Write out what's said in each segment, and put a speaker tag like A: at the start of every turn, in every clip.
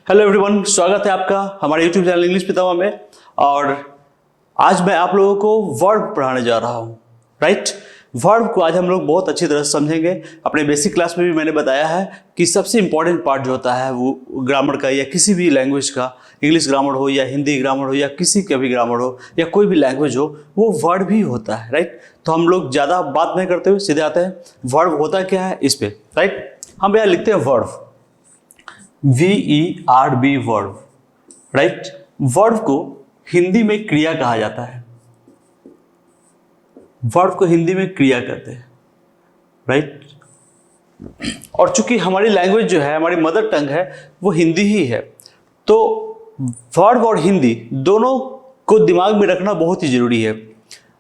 A: Hello everyone, स्वागत है आपका हमारे यूट्यूब चैनल इंग्लिश पितामह में। और आज मैं आप लोगों को वर्ब पढ़ाने जा रहा हूँ। राइट, वर्ब को आज हम लोग बहुत अच्छी तरह से समझेंगे। अपने बेसिक क्लास में भी मैंने बताया है कि सबसे इंपॉर्टेंट पार्ट जो होता है वो ग्रामर का या किसी भी लैंग्वेज का, इंग्लिश ग्रामर हो या हिंदी ग्रामर हो या किसी का भी ग्रामर हो या कोई भी लैंग्वेज हो, वो वर्ब ही होता है। राइट, तो हम लोग ज़्यादा बात नहीं करते हुए सीधे आते हैं वर्ब होता क्या है इस पर। राइट, हम यहाँ लिखते हैं verb, VERB verb. Right, verb को हिंदी में क्रिया कहा जाता है। वर्ब को हिंदी में क्रिया कहते हैं। राइट, और चूंकि हमारी लैंग्वेज जो है, हमारी मदर टंग है, वो हिंदी ही है, तो वर्ब और हिंदी दोनों को दिमाग में रखना बहुत ही जरूरी है।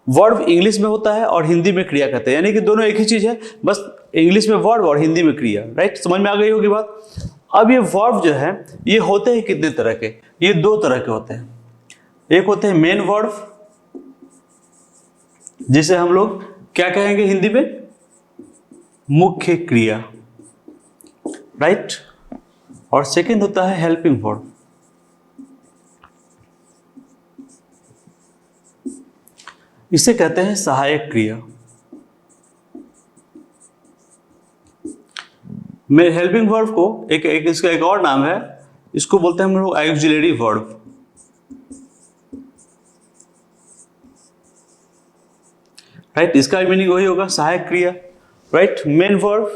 A: वर्ब इंग्लिश में होता है और हिंदी में क्रिया कहते हैं, यानी कि दोनों एक ही चीज है, बस इंग्लिश में वर्ब और हिंदी में क्रिया। राइट, समझ में आ गई होगी बात। अब ये वर्ब जो है ये होते हैं कितने तरह के? ये दो तरह के होते हैं। एक होते हैं मेन वर्ब, जिसे हम लोग क्या कहेंगे हिंदी में? मुख्य क्रिया। राइट, और सेकंड होता है हेल्पिंग वर्ब। इसे कहते हैं सहायक क्रिया। मैं हेल्पिंग वर्ब को इसका एक और नाम है, इसको बोलते हैं हम लोग ऑक्सिलरी वर्ब। राइट, इसका मीनिंग वही होगा, सहायक क्रिया। राइट, मेन वर्ब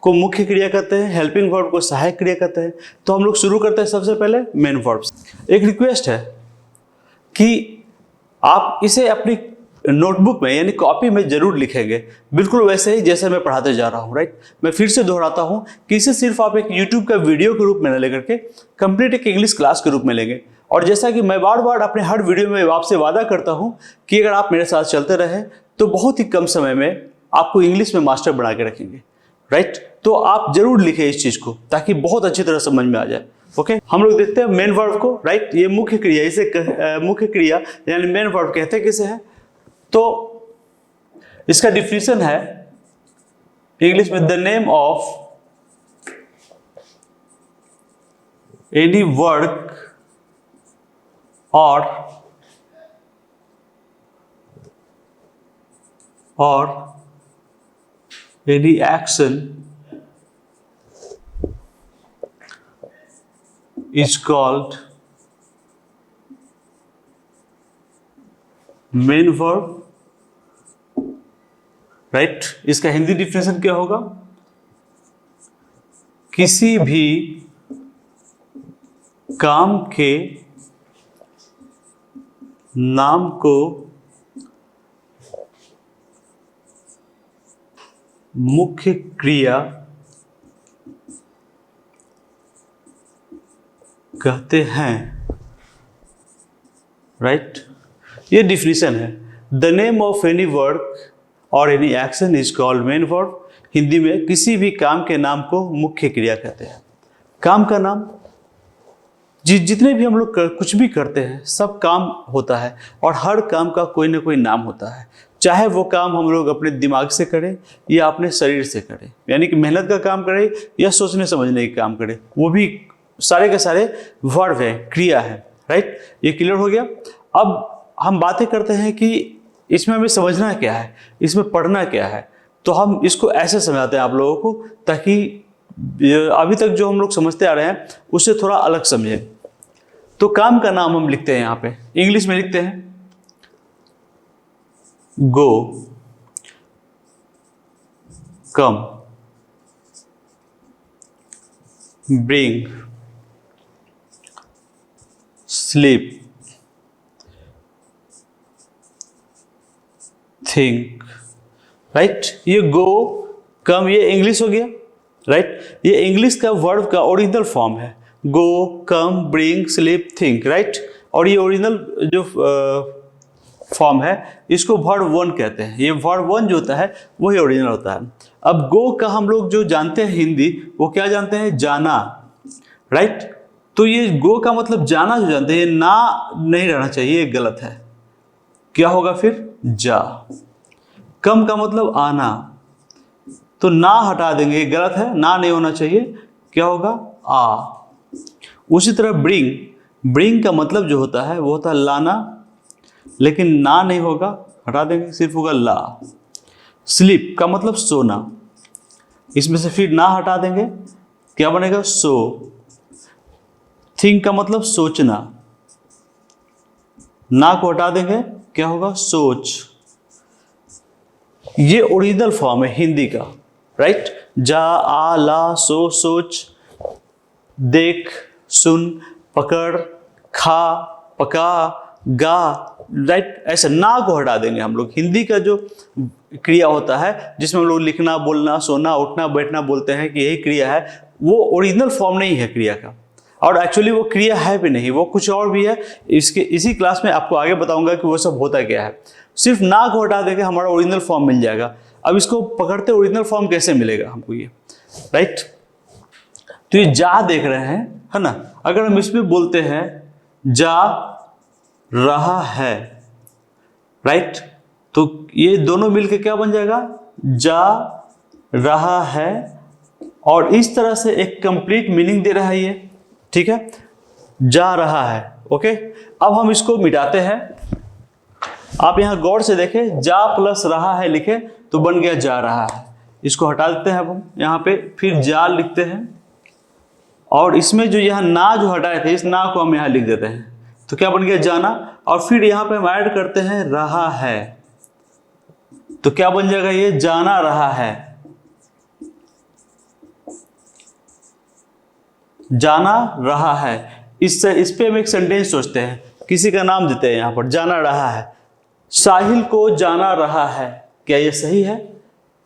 A: को मुख्य क्रिया कहते हैं, हेल्पिंग वर्ब को सहायक क्रिया कहते हैं। तो हम लोग शुरू करते हैं सबसे पहले मेन वर्ब। एक रिक्वेस्ट है कि आप इसे अपनी नोटबुक में यानी कॉपी में जरूर लिखेंगे, बिल्कुल वैसे ही जैसे मैं पढ़ाते जा रहा हूँ। राइट, मैं फिर से दोहराता हूँ कि इसे सिर्फ आप एक यूट्यूब का वीडियो के रूप में न लेकर के कंप्लीट एक इंग्लिश क्लास के रूप में लेंगे। और जैसा कि मैं बार बार अपने हर वीडियो में आपसे वादा करता हूँ कि अगर आप मेरे साथ चलते रहे तो बहुत ही कम समय में आपको इंग्लिश में मास्टर बना के रखेंगे। राइट, तो आप जरूर लिखें इस चीज को ताकि बहुत अच्छी तरह समझ में आ जाए। ओके, हम लोग देखते हैं मेन वर्ब को। राइट, ये मुख्य क्रिया, इसे मुख्य क्रिया यानी मेन वर्ब कहते हैं। किसे है? तो इसका डिफिनेशन है इंग्लिश में, the name of any work और any action is called main verb. Right, इसका हिंदी डिफिनेशन क्या होगा? किसी भी काम के नाम को मुख्य क्रिया कहते हैं। राइट, ये डिफिनेशन है। The name of any work or any action is called main verb. Hindi में किसी भी काम के नाम को मुख्य क्रिया कहते हैं। काम का नाम, जितने भी हम लोग कुछ भी करते हैं सब काम होता है, और हर काम का कोई ना कोई नाम होता है। चाहे वो काम हम लोग अपने दिमाग से करें या अपने शरीर से करें, यानी कि मेहनत का काम करें या सोचने समझने का काम करें, वो भी सारे के सारे वर्ब है, क्रिया है। राइट, ये क्लियर हो गया। अब हम बातें करते हैं कि इसमें हमें समझना क्या है, इसमें पढ़ना क्या है। तो हम इसको ऐसे समझाते हैं आप लोगों को ताकि अभी तक जो हम लोग समझते आ रहे हैं उससे थोड़ा अलग समझें। तो काम का नाम हम लिखते हैं, यहाँ पे इंग्लिश में लिखते हैं गो, कम, ब्रिंग, स्लीप, थिंक। राइट, ये गो, कम, ये इंग्लिश हो गया। राइट, ये इंग्लिश का वर्ब का ओरिजिनल फॉर्म है, गो, कम, ब्रिंग, स्लीप, थिंक। राइट, और ये ओरिजिनल जो फॉर्म है इसको वर्ब वन कहते हैं। ये वर्ब वन जो होता है वही ओरिजिनल होता है। अब गो का हम लोग जो जानते हैं हिंदी, वो क्या जानते हैं? जाना। राइट, तो ये गो का मतलब जाना जो जानते हैं, ना नहीं रहना चाहिए, ये गलत है। क्या होगा फिर? जा। कम का मतलब आना, तो ना हटा देंगे, गलत है, ना नहीं होना चाहिए, क्या होगा? आ। उसी तरह ब्रिंग का मतलब जो होता है वो होता है लाना, लेकिन ना नहीं होगा, हटा देंगे, सिर्फ होगा ला। स्लीप का मतलब सोना, इसमें से फिर ना हटा देंगे, क्या बनेगा? सो। थिंक का मतलब सोचना, ना को हटा देंगे, क्या होगा? सोच। ये ओरिजिनल फॉर्म है हिंदी का, राइट? जा, आ, ला, सो, सोच, देख, सुन, पकड़, खा, पका, गा, राइट? ऐसे ना को हटा देंगे हम लोग। हिंदी का जो क्रिया होता है जिसमें हम लोग लिखना, बोलना, सोना, उठना, बैठना बोलते हैं कि यही क्रिया है, वो ओरिजिनल फॉर्म नहीं है क्रिया का, और एक्चुअली वो क्रिया है भी नहीं, वो कुछ और भी है। इसी क्लास में आपको आगे बताऊंगा कि वो सब होता क्या है। सिर्फ ना को हटा देंगे, हमारा ओरिजिनल फॉर्म मिल जाएगा। अब इसको पकड़ते ओरिजिनल फॉर्म कैसे मिलेगा हमको ये, राइट? तो ये जा देख रहे हैं, है ना? अगर हम इसमें बोलते हैं जा रहा है, राइट, तो ये दोनों मिलके क्या बन जाएगा? जा रहा है, और इस तरह से एक कंप्लीट मीनिंग दे रहा है ये, ठीक है? जा रहा है, ओके। अब हम इसको मिटाते हैं। आप यहां गौर से देखें, जा प्लस रहा है लिखे तो बन गया जा रहा है। इसको हटा देते हैं अब हम यहां पे, फिर जा लिखते हैं, और इसमें जो यहां ना जो हटाए थे, इस ना को हम यहां लिख देते हैं, तो क्या बन गया? जाना। और फिर यहां पे हम ऐड करते हैं रहा है, तो क्या बन जाएगा? ये जाना रहा है, जाना रहा है। इस पे हम एक सेंटेंस सोचते हैं, किसी का नाम देते हैं यहां पर, जाना रहा है। साहिल को जाना रहा है, क्या ये सही है?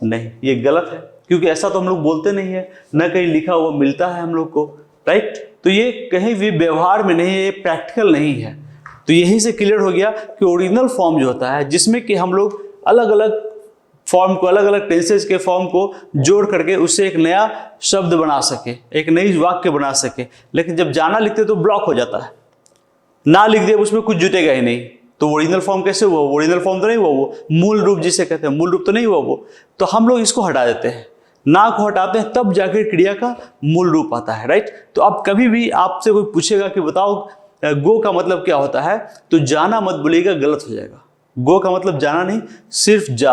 A: नहीं, ये गलत है, क्योंकि ऐसा तो हम लोग बोलते नहीं है, न कहीं लिखा हुआ मिलता है हम लोग को, राइट? तो ये कहीं भी व्यवहार में नहीं है, ये प्रैक्टिकल नहीं है। तो यही से क्लियर हो गया कि ओरिजिनल फॉर्म जो होता है, जिसमें कि हम लोग अलग अलग फॉर्म को, अलग अलग टेंसेस के फॉर्म को जोड़ करके उससे एक नया शब्द बना सके, एक नई वाक्य बना सके। लेकिन जब जाना लिखते तो ब्लॉक हो जाता है, ना लिख दिया उसमें कुछ जुटेगा ही नहीं, तो ओरिजिनल फॉर्म कैसे हुआ? ओरिजिनल फॉर्म तो नहीं हुआ, वो मूल रूप जिसे कहते हैं, मूल रूप तो नहीं हुआ वो। तो हम लोग इसको हटा देते हैं, ना को हटाते हैं, तब जाकर क्रिया का मूल रूप आता है, राइट? तो अब कभी भी आपसे कोई पूछेगा कि बताओ गो का मतलब क्या होता है, तो जाना मत बोलिएगा, गलत हो जाएगा। गो का मतलब जाना नहीं, सिर्फ जा।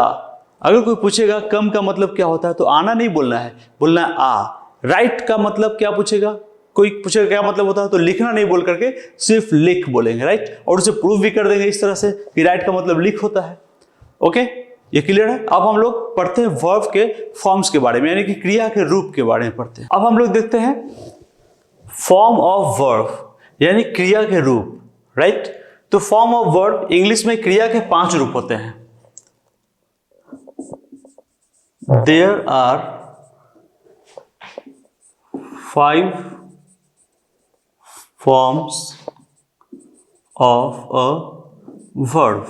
A: अगर कोई पूछेगा कम का मतलब क्या होता है, तो आना नहीं बोलना है, बोलना है आ। राइट का मतलब क्या पूछेगा, कोई पूछेगा क्या मतलब होता है, तो लिखना नहीं बोल करके सिर्फ लिख बोलेंगे, राइट? और उसे प्रूव भी कर देंगे इस तरह से कि राइट का मतलब लिख होता है। ओके, ये क्लियर है? अब हम लोग पढ़ते हैं वर्ब के फॉर्म्स के बारे में, यानी कि क्रिया के रूप के बारे में पढ़ते हैं। अब हम लोग देखते हैं फॉर्म ऑफ वर्ब, यानी क्रिया के रूप, राइट? तो फॉर्म ऑफ वर्ब इंग्लिश में क्रिया के 5 रूप होते हैं। There are 5 forms of a verb.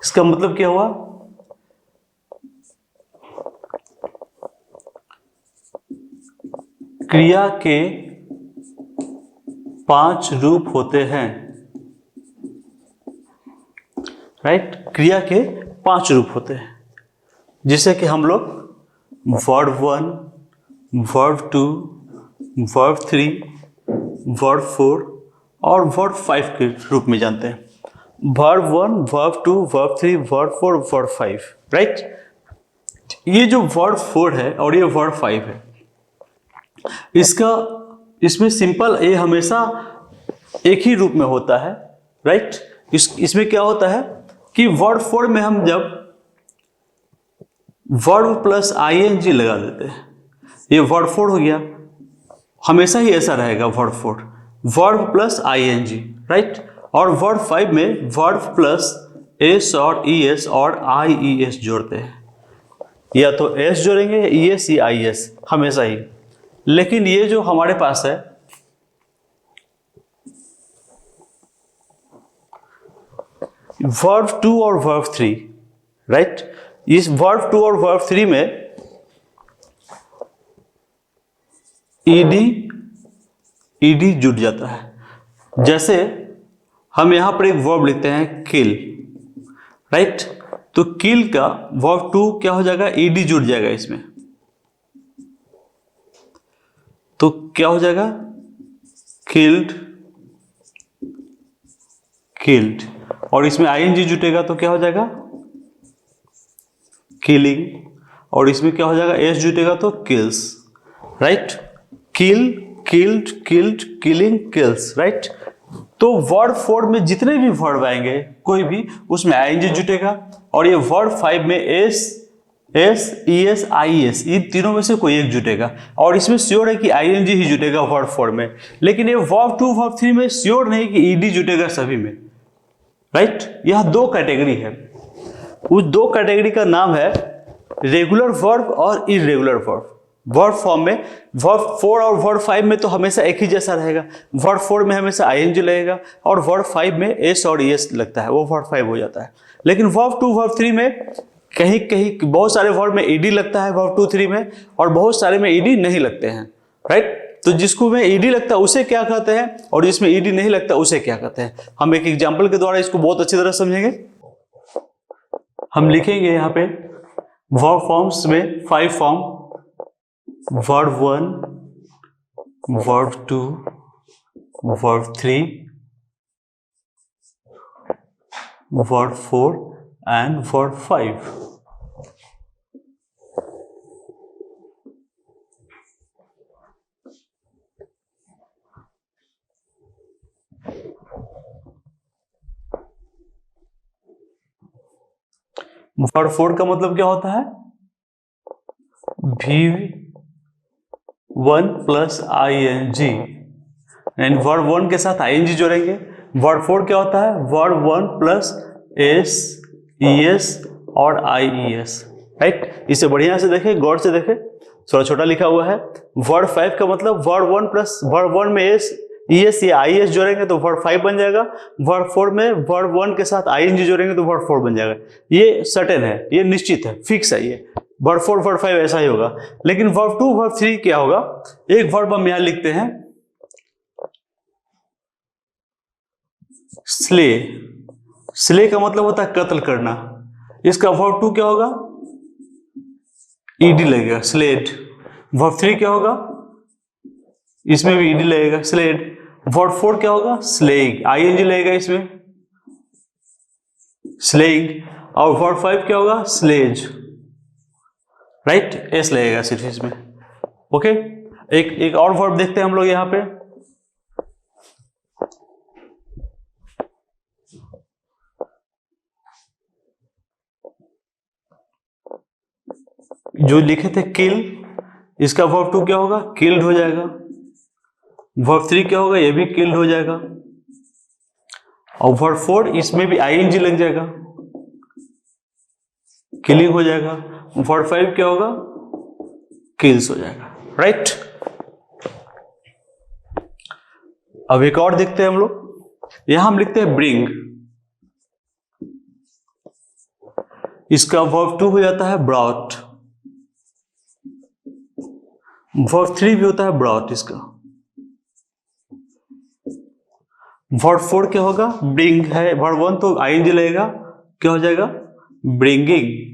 A: इसका मतलब क्या हुआ? क्रिया के 5 रूप होते हैं, राइट? क्रिया के 5 रूप होते हैं, जिसे कि हम लोग वर्ब 1, वर्ब 2, वर्ब 3, वर्ब 4 और वर्ब 5 के रूप में जानते हैं। Verb 1, verb 2, verb 3, verb 4, verb 5, right? ये जो वर्ब 4 है और ये वर्ब 5 है, इसमें सिंपल ए हमेशा एक ही रूप में होता है, राइट? इसमें क्या होता है कि वर्ब 4 में हम जब वर्ब प्लस आईएनजी लगा देते हैं, ये वर्ब 4 हो गया, हमेशा ही ऐसा रहेगा verb 4, verb plus ING, right? और वर्ब 5 में वर्ब प्लस एस और ईएस और आईईएस जोड़ते हैं, या तो एस जोड़ेंगे, ईएस या आईएस, हमेशा ही। लेकिन ये जो हमारे पास है वर्ब 2 और वर्ब 3, राइट? इस वर्ब 2 और वर्ब 3 में ईडी जुड़ जाता है। जैसे हम यहां पर एक वर्ब लिखते हैं किल, राइट? तो किल का वर्ब 2 क्या हो जाएगा? ईडी जुड़ जाएगा इसमें, तो क्या हो जाएगा, किल्ड, किल्ड। और इसमें आईएनजी जुटेगा तो क्या हो जाएगा, किलिंग। और इसमें क्या हो जाएगा, एस जुटेगा तो kills, right. Kill, killed, killed, killing, kills, right. तो वर्ड 4 में जितने भी वर्ड आएंगे कोई भी, उसमें आईएनजी जुटेगा। और ये वर्ड 5 में S, S, E S, I S, इन तीनों में से कोई एक जुटेगा। और इसमें श्योर है कि आईएनजी ही जुटेगा वर्ड 4 में। लेकिन ये वर्ब 2 वर्ब 3 में श्योर नहीं कि ईडी जुटेगा सभी में, राइट। यह दो कैटेगरी है। उस दो कैटेगरी का नाम है रेगुलर वर्ब और इरेगुलर वर्ब। वर्ब फॉर्म में वर्ब 4 और वर्ब 5 में तो हमेशा एक ही जैसा रहेगा। वर्ब 4 में हमेशा आईएनजी लगेगा और वर्ब 5 में एस और ईएस लगता है, वो वर्ब 5 हो जाता है। लेकिन वर्ब 2 वर्ब 3 में कहीं कहीं बहुत सारे वर्ड में ईडी लगता है वर्ब 2 3 में, और बहुत सारे में ईडी नहीं लगते हैं, राइट। तो जिसको में ईडी लगता है उसे क्या कहते हैं और जिसमें ईडी नहीं लगता उसे क्या कहते हैं, हम एक एग्जाम्पल के द्वारा इसको बहुत अच्छी तरह समझेंगे। हम लिखेंगे यहाँ पे वर्ब फॉर्म्स में 5 form, verb 1, verb 2, verb 3, verb 4 and verb 5। Verb 4 का मतलब क्या होता है, V1 plus ING, and verb 1 के साथ ING जोड़ेंगे। वर्ब 4 क्या होता है, वर्ब 1 प्लस S, ES और IES, राइट। इसे बढ़िया से देखें, गौर से देखें, थोड़ा छोटा लिखा हुआ है। वर्ब 5 का मतलब वर्ब 1 प्लस वर्ब 1 में S, ES या IES जोड़ेंगे तो वर्ब 5 बन जाएगा। वर्ब 4 में वर्ब 1 के साथ ING जोड़ेंगे तो वर्ब 4 बन जाएगा। ये सर्टेन है, ये निश्चित है, फिक्स है, ये वर्ब 4 वर्ब 5 ऐसा ही होगा। लेकिन वर्ब 2 वर्ब 3 क्या होगा, एक वर्ब हम यहां लिखते हैं स्ले। स्ले का मतलब होता है कत्ल करना। इसका वर्ब 2 क्या होगा, ईडी लगेगा, स्लेड। वर्ब 3 क्या होगा, इसमें भी ईडी लगेगा, स्लेड। वर्ब 4 क्या होगा, स्लेइंग, आईएनजी लगेगा इसमें, स्लेइंग। और वर्ब 5 क्या होगा, स्लेज, राइट, एस लगेगा सिर्फ इसमें, ओके। एक और वर्ब देखते हैं हम लोग यहां पे, जो लिखे थे किल, इसका वर्ब 2 क्या होगा, किल्ड हो जाएगा। वर्ब 3 क्या होगा, ये भी किल्ड हो जाएगा। और वर्ब 4 इसमें भी आईएनजी लग जाएगा, किलिंग हो जाएगा। वर्ब 5 क्या होगा, किल्स हो जाएगा, राइट। अब एक और देखते हैं हम लोग, यहां हम लिखते हैं ब्रिंग, इसका वर्ब 2 हो जाता है ब्रॉट। वर्ब 3 भी होता है ब्रॉट इसका। वर्ब 4 क्या होगा, ब्रिंग है। वर्ब 1 तो आईएनजी लगेगा, क्या हो जाएगा, ब्रिंगिंग।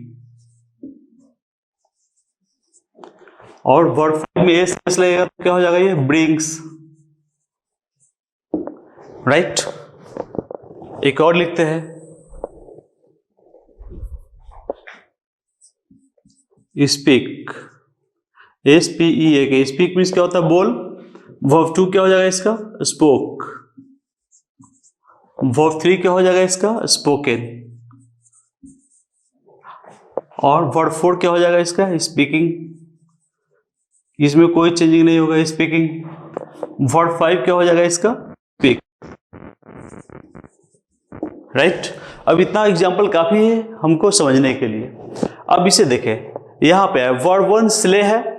A: और वर्ब 5 में एस लगेगा तो क्या हो जाएगा, ये ब्रिंग्स, राइट। एक और लिखते हैं, स्पीक, SPEAK। स्पीक मीन्स क्या होता है, बोल। वर्ब 2 क्या हो जाएगा इसका, स्पोक। वर्ब 3 क्या हो जाएगा इसका, स्पोकन। और वर्ब 4 क्या हो जाएगा इसका, स्पीकिंग। इसमें कोई चेंजिंग नहीं होगा, स्पीकिंग। वर्ब 5 क्या हो जाएगा इसका, स्पीक, राइट। अब इतना एग्जाम्पल काफी है हमको समझने के लिए। अब इसे देखें, यहां पे है वर्ब 1 स्ले है,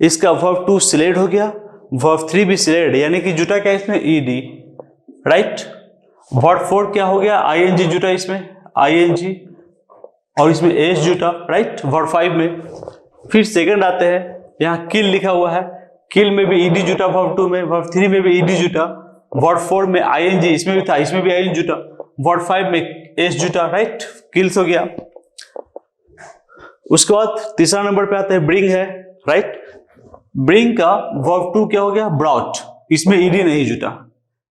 A: इसका वर्ब 2 स्लेड हो गया। वर्ब 3 भी स्लेड, यानी कि जुटा क्या इसमें, ईडी, राइट। वर्ब 4 क्या हो गया, आईएनजी जुटा इसमें, आईएनजी, और इसमें एस जुटा, राइट, वर्ब 5 में। फिर सेकंड आते हैं, यहाँ किल लिखा हुआ है, किल में भी ईडी जुटा वर्ब 2 में, वर्ब 3 में भी ईडी जुटा, वर्ब 4 में आईएनजी, इसमें भी था, इसमें भी आईएनजी जुटा, वर्ब 5 में एस जुटा, राइट, किल्स हो गया। उसके बाद तीसरा नंबर पे आते हैं ब्रिंग है, राइट। ब्रिंग का वर्ब टू क्या हो गया, ब्रॉट, इसमें ईडी नहीं जुटा,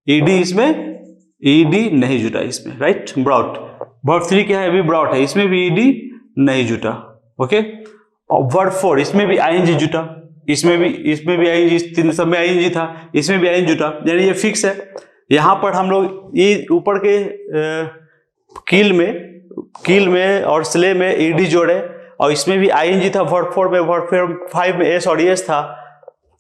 A: ईडी नहीं जुटा इसमें, राइट, ब्रॉट। वर्ब थ्री क्या है, अभी ब्रॉट है, इसमें भी ईडी नहीं जुटा, ओके। और वर्ब फोर, इसमें भी आईएनजी जुटा, इसमें भी आईएनजी, तीन सब में आईएनजी था, इसमें भी आईएनजी जुटा, यानी ये फिक्स है। यहां पर हम लोग ये ऊपर के कील में और स्ले में ईडी जोड़े, और इसमें भी आईएनजी था वर्ब फोर में, वर्ब फाइव में एस और एस था।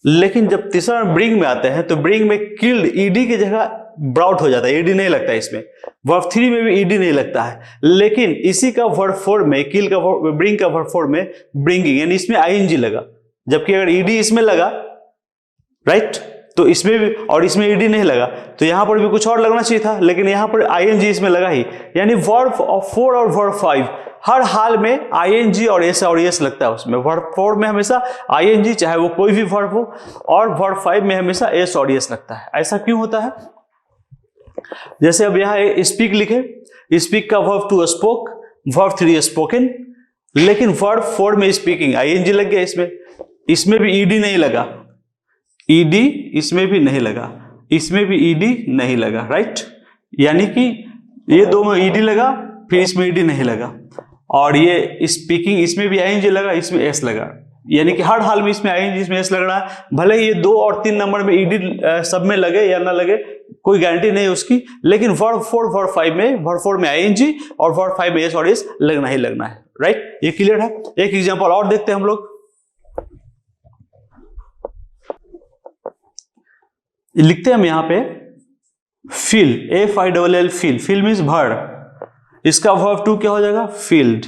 A: लेकिन जब तीसरा ब्रिंग में आते हैं तो ब्रिंग में किल्ड ईडी की जगह ब्राउट हो जाता है, ईडी नहीं लगता है इसमें। वर्ब थ्री में भी ईडी नहीं लगता है, लेकिन इसी का वर्ब फोर में, किल का ब्रिंग का वर्ब फोर में ब्रिंगिंग, यानी इसमें आईएनजी लगा, जबकि अगर ईडी इसमें लगा, राइट, तो इसमें भी, और इसमें ईडी नहीं लगा, तो यहां पर भी कुछ और लगना चाहिए था, लेकिन यहां पर आईएनजी इसमें लगा ही। यानी वर्ब फोर और वर्ब फाइव हर हाल में आईएनजी और एस लगता है उसमें। वर्ब फोर में हमेशा आईएनजी, चाहे वो कोई भी वर्ब हो, और वर्ब फाइव में हमेशा एस और एस लगता है। ऐसा क्यों होता है? जैसे अब यहां स्पीक लिखे, स्पीक का verb two spoke, verb three spoken, लेकिन वर्ब फोर में स्पीकिंग आईएनजी लग गया इसमें भी ईडी नहीं लगा, ईडी इसमें भी नहीं लगा, इसमें भी ईडी नहीं लगा, राइट। यानी कि ये दो में ईडी लगा, फिर इसमें ईडी नहीं लगा, और ये स्पीकिंग इसमें भी आईएनजी लगा, इसमें एस लगा, यानी कि हर हाल में इसमें आईएनजी, इसमें एस लग रहा है। भले ही ये 2 और 3 नंबर में ईडी सब में लगे या ना लगे, कोई गारंटी नहीं उसकी, लेकिन वर्ब फोर वर्ब फाइव में आईएनजी और वर्ब फाइव में एस और एस लगना ही लगना है, राइट। ये क्लियर है। एक एग्जांपल और देखते हैं हम लोग। लिखते हैं हम यहां पे फील, FILL, फील मीन्स भर, इसका वर्ब टू क्या हो जाएगा, फील्ड,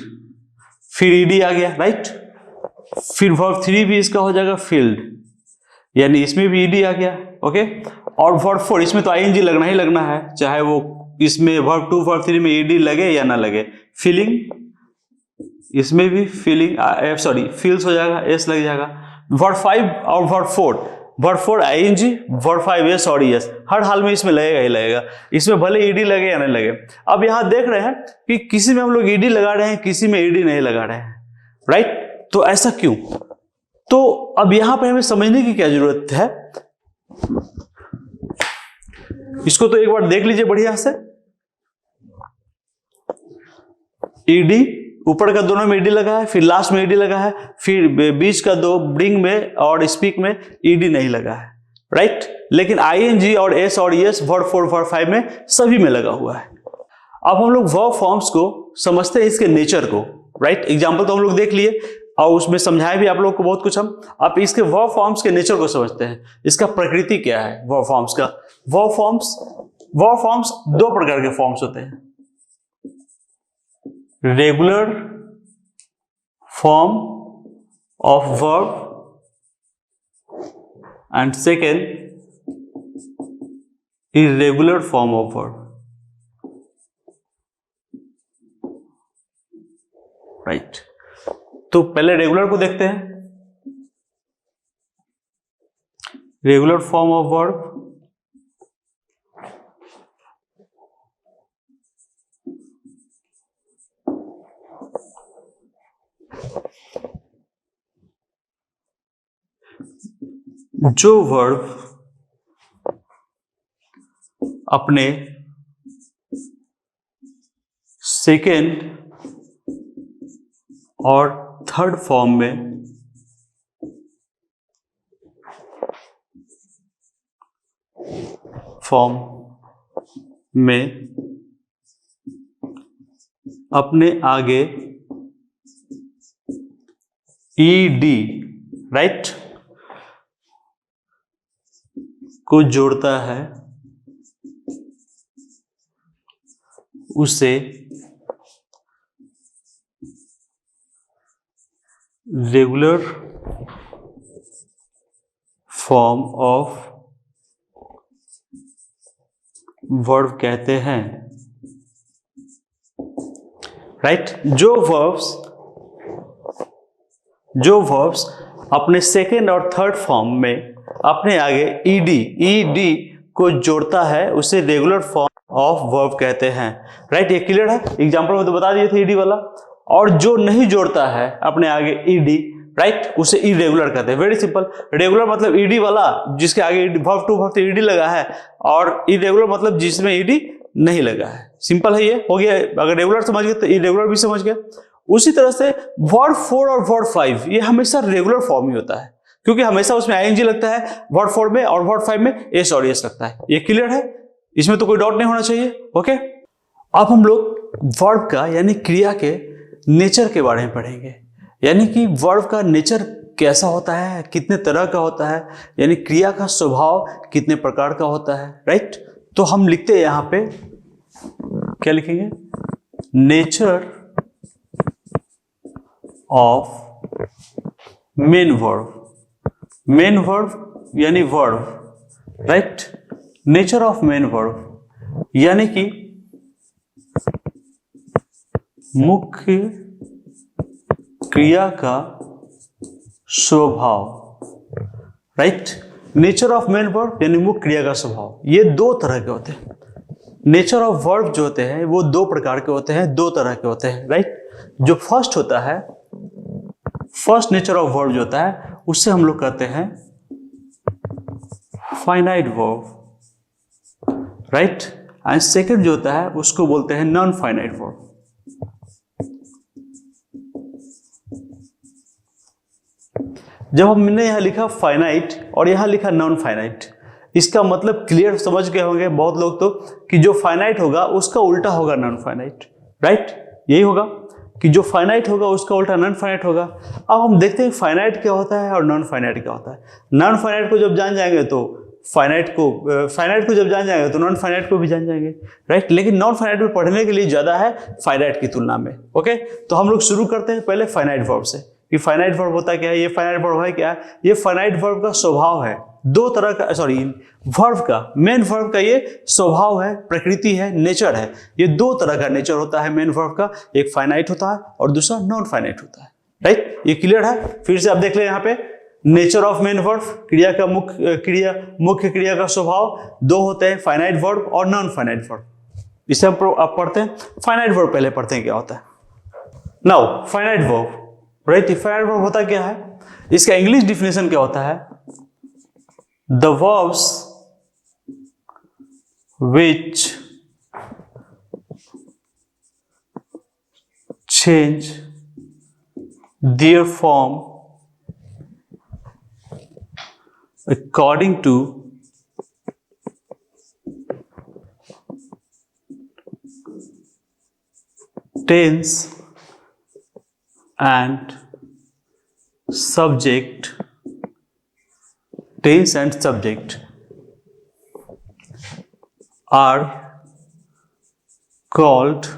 A: फिर ईडी आ गया, राइट। फिर वर्ब थ्री भी इसका हो जाएगा फील्ड, यानी इसमें भी ईडी आ गया, ओके। और वर्ब फोर, इसमें तो आईएनजी लगना ही लगना है, चाहे वो इसमें वर्ब टू वर्ब थ्री में ईडी लगे या ना लगे। फीलिंग, इसमें भी फीलिंग, फील्स हो जाएगा, एस लग जाएगा। वर्ब फाइव और verb four ING, verb five S और एस, हर हाल में इसमें लगेगा ही लगेगा, इसमें भले ईडी लगे या नहीं लगे। अब यहां देख रहे हैं कि किसी में हम लोग ईडी लगा रहे हैं, किसी में ईडी नहीं लगा रहे हैं, राइट। तो ऐसा क्यों? तो अब यहां पर हमें समझने की क्या जरूरत है, इसको तो एक बार देख लीजिए बढ़िया से। ईडी ऊपर का दोनों में ईडी लगा है, फिर लास्ट में ईडी लगा है, फिर बीच का दो ब्रिंग में और स्पीक में ईडी नहीं लगा है, राइट। लेकिन आईएनजी और एस और S verb four verb five में सभी में लगा हुआ है। अब हम लोग वर्ब फॉर्म्स को समझते हैं, इसके नेचर को, राइट। एग्जाम्पल तो हम लोग देख लिए और उसमें समझाए भी आप लोग को बहुत कुछ हम। अब इसके वर्ब फॉर्म्स के नेचर को समझते हैं, इसका प्रकृति क्या है वर्ब फॉर्म्स का। वर्ब फॉर्म्स 2 प्रकार के फॉर्म्स होते हैं, regular form of verb and second irregular form of verb, right. तो पहले रेगुलर को देखते हैं। रेगुलर फॉर्म ऑफ वर्ब, जो वर्ब अपने सेकेंड और थर्ड फॉर्म में अपने आगे ईडी, राइट, को जोड़ता है, उसे रेगुलर फॉर्म ऑफ वर्ब कहते हैं, राइट। जो वर्ब्स अपने सेकेंड और थर्ड फॉर्म में अपने आगे ईडी को जोड़ता है, उसे रेगुलर फॉर्म ऑफ वर्ब कहते हैं, राइट। ये क्लियर है। एग्जांपल में तो बता दिए थे ईडी वाला। और जो नहीं जोड़ता है अपने आगे ईडी, राइट, उसे इरेगुलर कहते हैं। Very simple. रेगुलर मतलब ईडी वाला जिसके आगे वर्ब टू वर्ब ईडी लगा है, और इरेगुलर मतलब जिसमें ईडी नहीं लगा है। सिंपल है, ये हो गया। अगर रेगुलर समझ गए तो इरेगुलर भी समझ गए। उसी तरह से वर्ब 4 और वर्ब 5 ये हमेशा रेगुलर फॉर्म ही होता है, क्योंकि हमेशा उसमें आईएनजी लगता है वर्ब 4 में, और वर्ब 5 में एस और एस लगता है। ये क्लियर है, इसमें तो कोई डाउट नहीं होना चाहिए। ओके, अब हम लोग वर्ब का यानी क्रिया के नेचर के बारे में पढ़ेंगे, यानी कि वर्ब का नेचर कैसा होता है, कितने तरह का होता है, यानी क्रिया का स्वभाव कितने प्रकार का होता है। राइट, तो हम लिखते हैं यहां पे, क्या लिखेंगे, nature of main verb. Main verb यानी verb, right, nature of main verb यानी कि मुख्य क्रिया का स्वभाव। Right, nature of main verb यानी मुख्य क्रिया का स्वभाव, ये दो तरह के होते हैं। नेचर ऑफ वर्ब जो होते हैं वो दो प्रकार के होते हैं, दो तरह के होते हैं। राइट, जो फर्स्ट होता है, फर्स्ट नेचर ऑफ वर्ब जो होता है उससे हम लोग कहते हैं finite verb. Right, and second जो होता है उसको बोलते हैं नॉन फाइनाइट वर्ब। जब हमने यहां लिखा फाइनाइट और यहां लिखा नॉन फाइनाइट, इसका मतलब क्लियर समझ गए होंगे बहुत लोग तो, कि जो फाइनाइट होगा उसका उल्टा होगा नॉन फाइनाइट। राइट, यही होगा कि जो फाइनाइट होगा उसका उल्टा नॉन फाइनाइट होगा। अब हम देखते हैं फाइनाइट क्या होता है और नॉन फाइनाइट क्या होता है। नॉन फाइनाइट को जब जान जाएंगे तो फाइनाइट को जब जान जाएंगे तो नॉन फाइनाइट को भी जान जाएंगे। राइट, लेकिन नॉन फाइनाइट में पढ़ने के लिए ज्यादा है फाइनाइट की तुलना में। ओके, तो हम लोग शुरू करते हैं पहले फाइनाइट वर्ब से, कि फाइनाइट वर्ब होता क्या है, ये फाइनाइट वर्ब है क्या है। ये फाइनाइट वर्ब का स्वभाव है, दो तरह का, सॉरी, वर्ब का, मेन वर्ब का ये स्वभाव है, प्रकृति है, नेचर है। ये दो तरह का नेचर होता है मेन वर्ब का, एक फाइनाइट होता है और दूसरा नॉन फाइनाइट होता है। राइट, ये क्लियर है। फिर से आप देख ले यहाँ पे, नेचर ऑफ मेन वर्ब, क्रिया का मुख्य क्रिया का स्वभाव, दो होते हैं, फाइनाइट वर्ब और नॉन फाइनाइट वर्ब। इसे हम आप पढ़ते हैं। फाइनाइट वर्ब पहले पढ़ते हैं क्या होता है। Now finite verb, right, finite verb होता क्या है, इसका इंग्लिश डिफिनेशन क्या होता है, the verbs which change their form according to tense and subject, tense and subject are called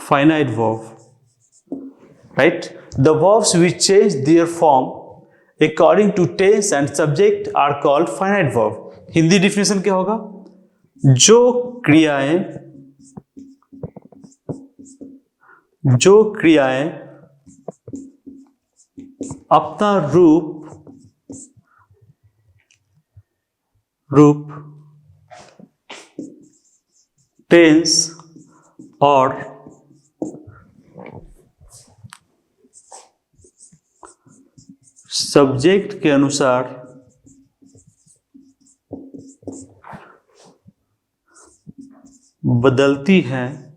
A: finite verb. Right, the verbs which change their form according to tense and subject are called finite verb. Hindi definition क्या होगा, जो क्रियाएं अपना रूप tense और subject के अनुसार बदलती हैं,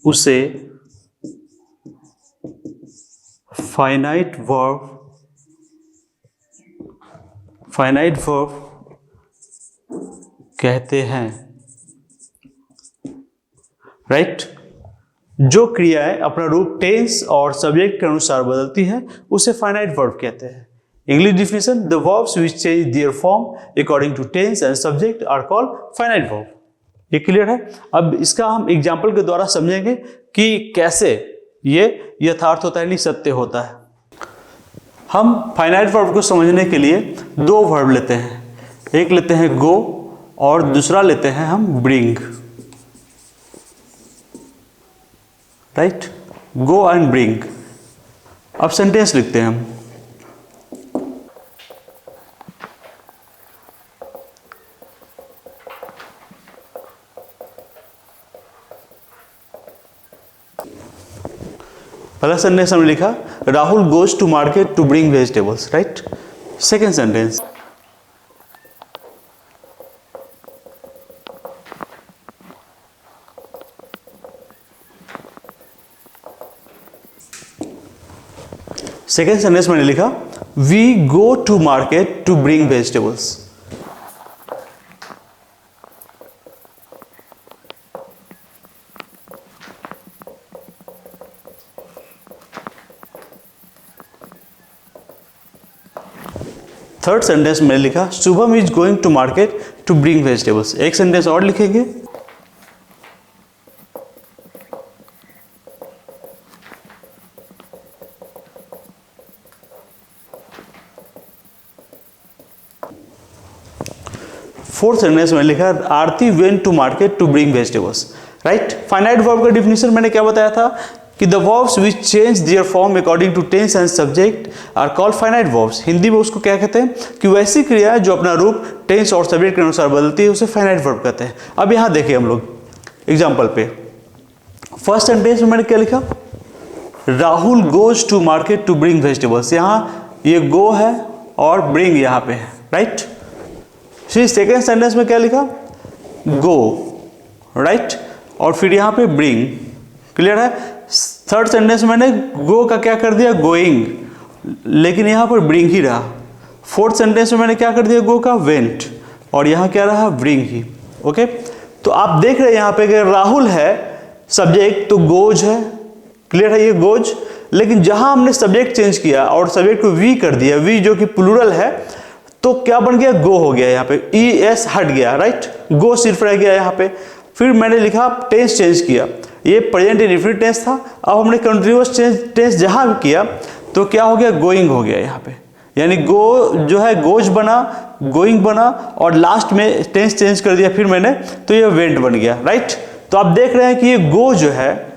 A: उसे फाइनाइट वर्ब कहते हैं। राइट, जो क्रियाएं अपना रूप टेंस और सब्जेक्ट के अनुसार बदलती हैं उसे फाइनाइट वर्ब कहते हैं। English definition, the verbs which change their form according to tense and subject are called finite verb. ये क्लियर है। अब इसका हम एग्जाम्पल के द्वारा समझेंगे कि कैसे ये यथार्थ होता है, नहीं सत्य होता है। हम फाइनाइट वर्ब को समझने के लिए दो वर्ब लेते हैं, एक लेते हैं गो और दूसरा लेते हैं हम bring. Right, go and bring. अब सेंटेंस लिखते हैं हम, फर्स्ट सेंटेंस हमने लिखा Rahul goes to market to bring vegetables, right. Second sentence, second sentence मैंने लिखा we go to market to bring vegetables. Third sentence मैंने लिखा Shubham is going to market to bring vegetables. एक सेंटेंस और लिखेंगे, फोर्थ सेंटेंस में लिखा Aarti went to market to bring vegetables, right. Finite verb का डिफिनेशन मैंने क्या बताया था कि the verbs which change their form according to tense and subject are called finite verbs. Hindi में उसको क्या कहते हैं कि वैसी क्रिया जो अपना रूप टेंस और सब्जेक्ट के अनुसार बदलती है उसे फाइनाइट वर्ब कहते हैं। अब यहाँ देखिए हम लोग एग्जाम्पल पे, फर्स्ट सेंटेंस में मैंने क्या लिखा Rahul goes to market to bring vegetables. यहाँ ये गो है और ब्रिंग यहाँ पे है, राइट। फिर सेकेंड सेंटेंस में क्या लिखा गो, राइट, और फिर यहाँ पे ब्रिंग, क्लियर है। थर्ड सेंटेंस में मैंने गो का क्या कर दिया गोइंग, लेकिन यहाँ पर ब्रिंग ही रहा। फोर्थ सेंटेंस में मैंने क्या कर दिया गो का वेंट, और यहाँ क्या रहा ब्रिंग ही, ओके। तो आप देख रहे हैं यहाँ पे कि राहुल है सब्जेक्ट तो गोज है, क्लियर है, ये गोज। लेकिन जहां हमने सब्जेक्ट चेंज किया और सब्जेक्ट को वी कर दिया, वी जो कि प्लूरल है, तो क्या बन गया गो हो गया, यहाँ पे ई एस हट गया, राइट, गो सिर्फ रह गया यहाँ पे। फिर मैंने लिखा टेंस चेंज किया, ये प्रेजेंट इंडेफिनिट टेंस था, अब हमने कंटिन्यूअस टेंस जहां भी किया तो क्या हो गया गोइंग हो गया यहाँ पे, यानी गो जो है गोज बना, गोइंग बना, और लास्ट में टेंस चेंज कर दिया फिर मैंने, तो ये वेंट बन गया, राइट। तो आप देख रहे हैं कि ये गो जो है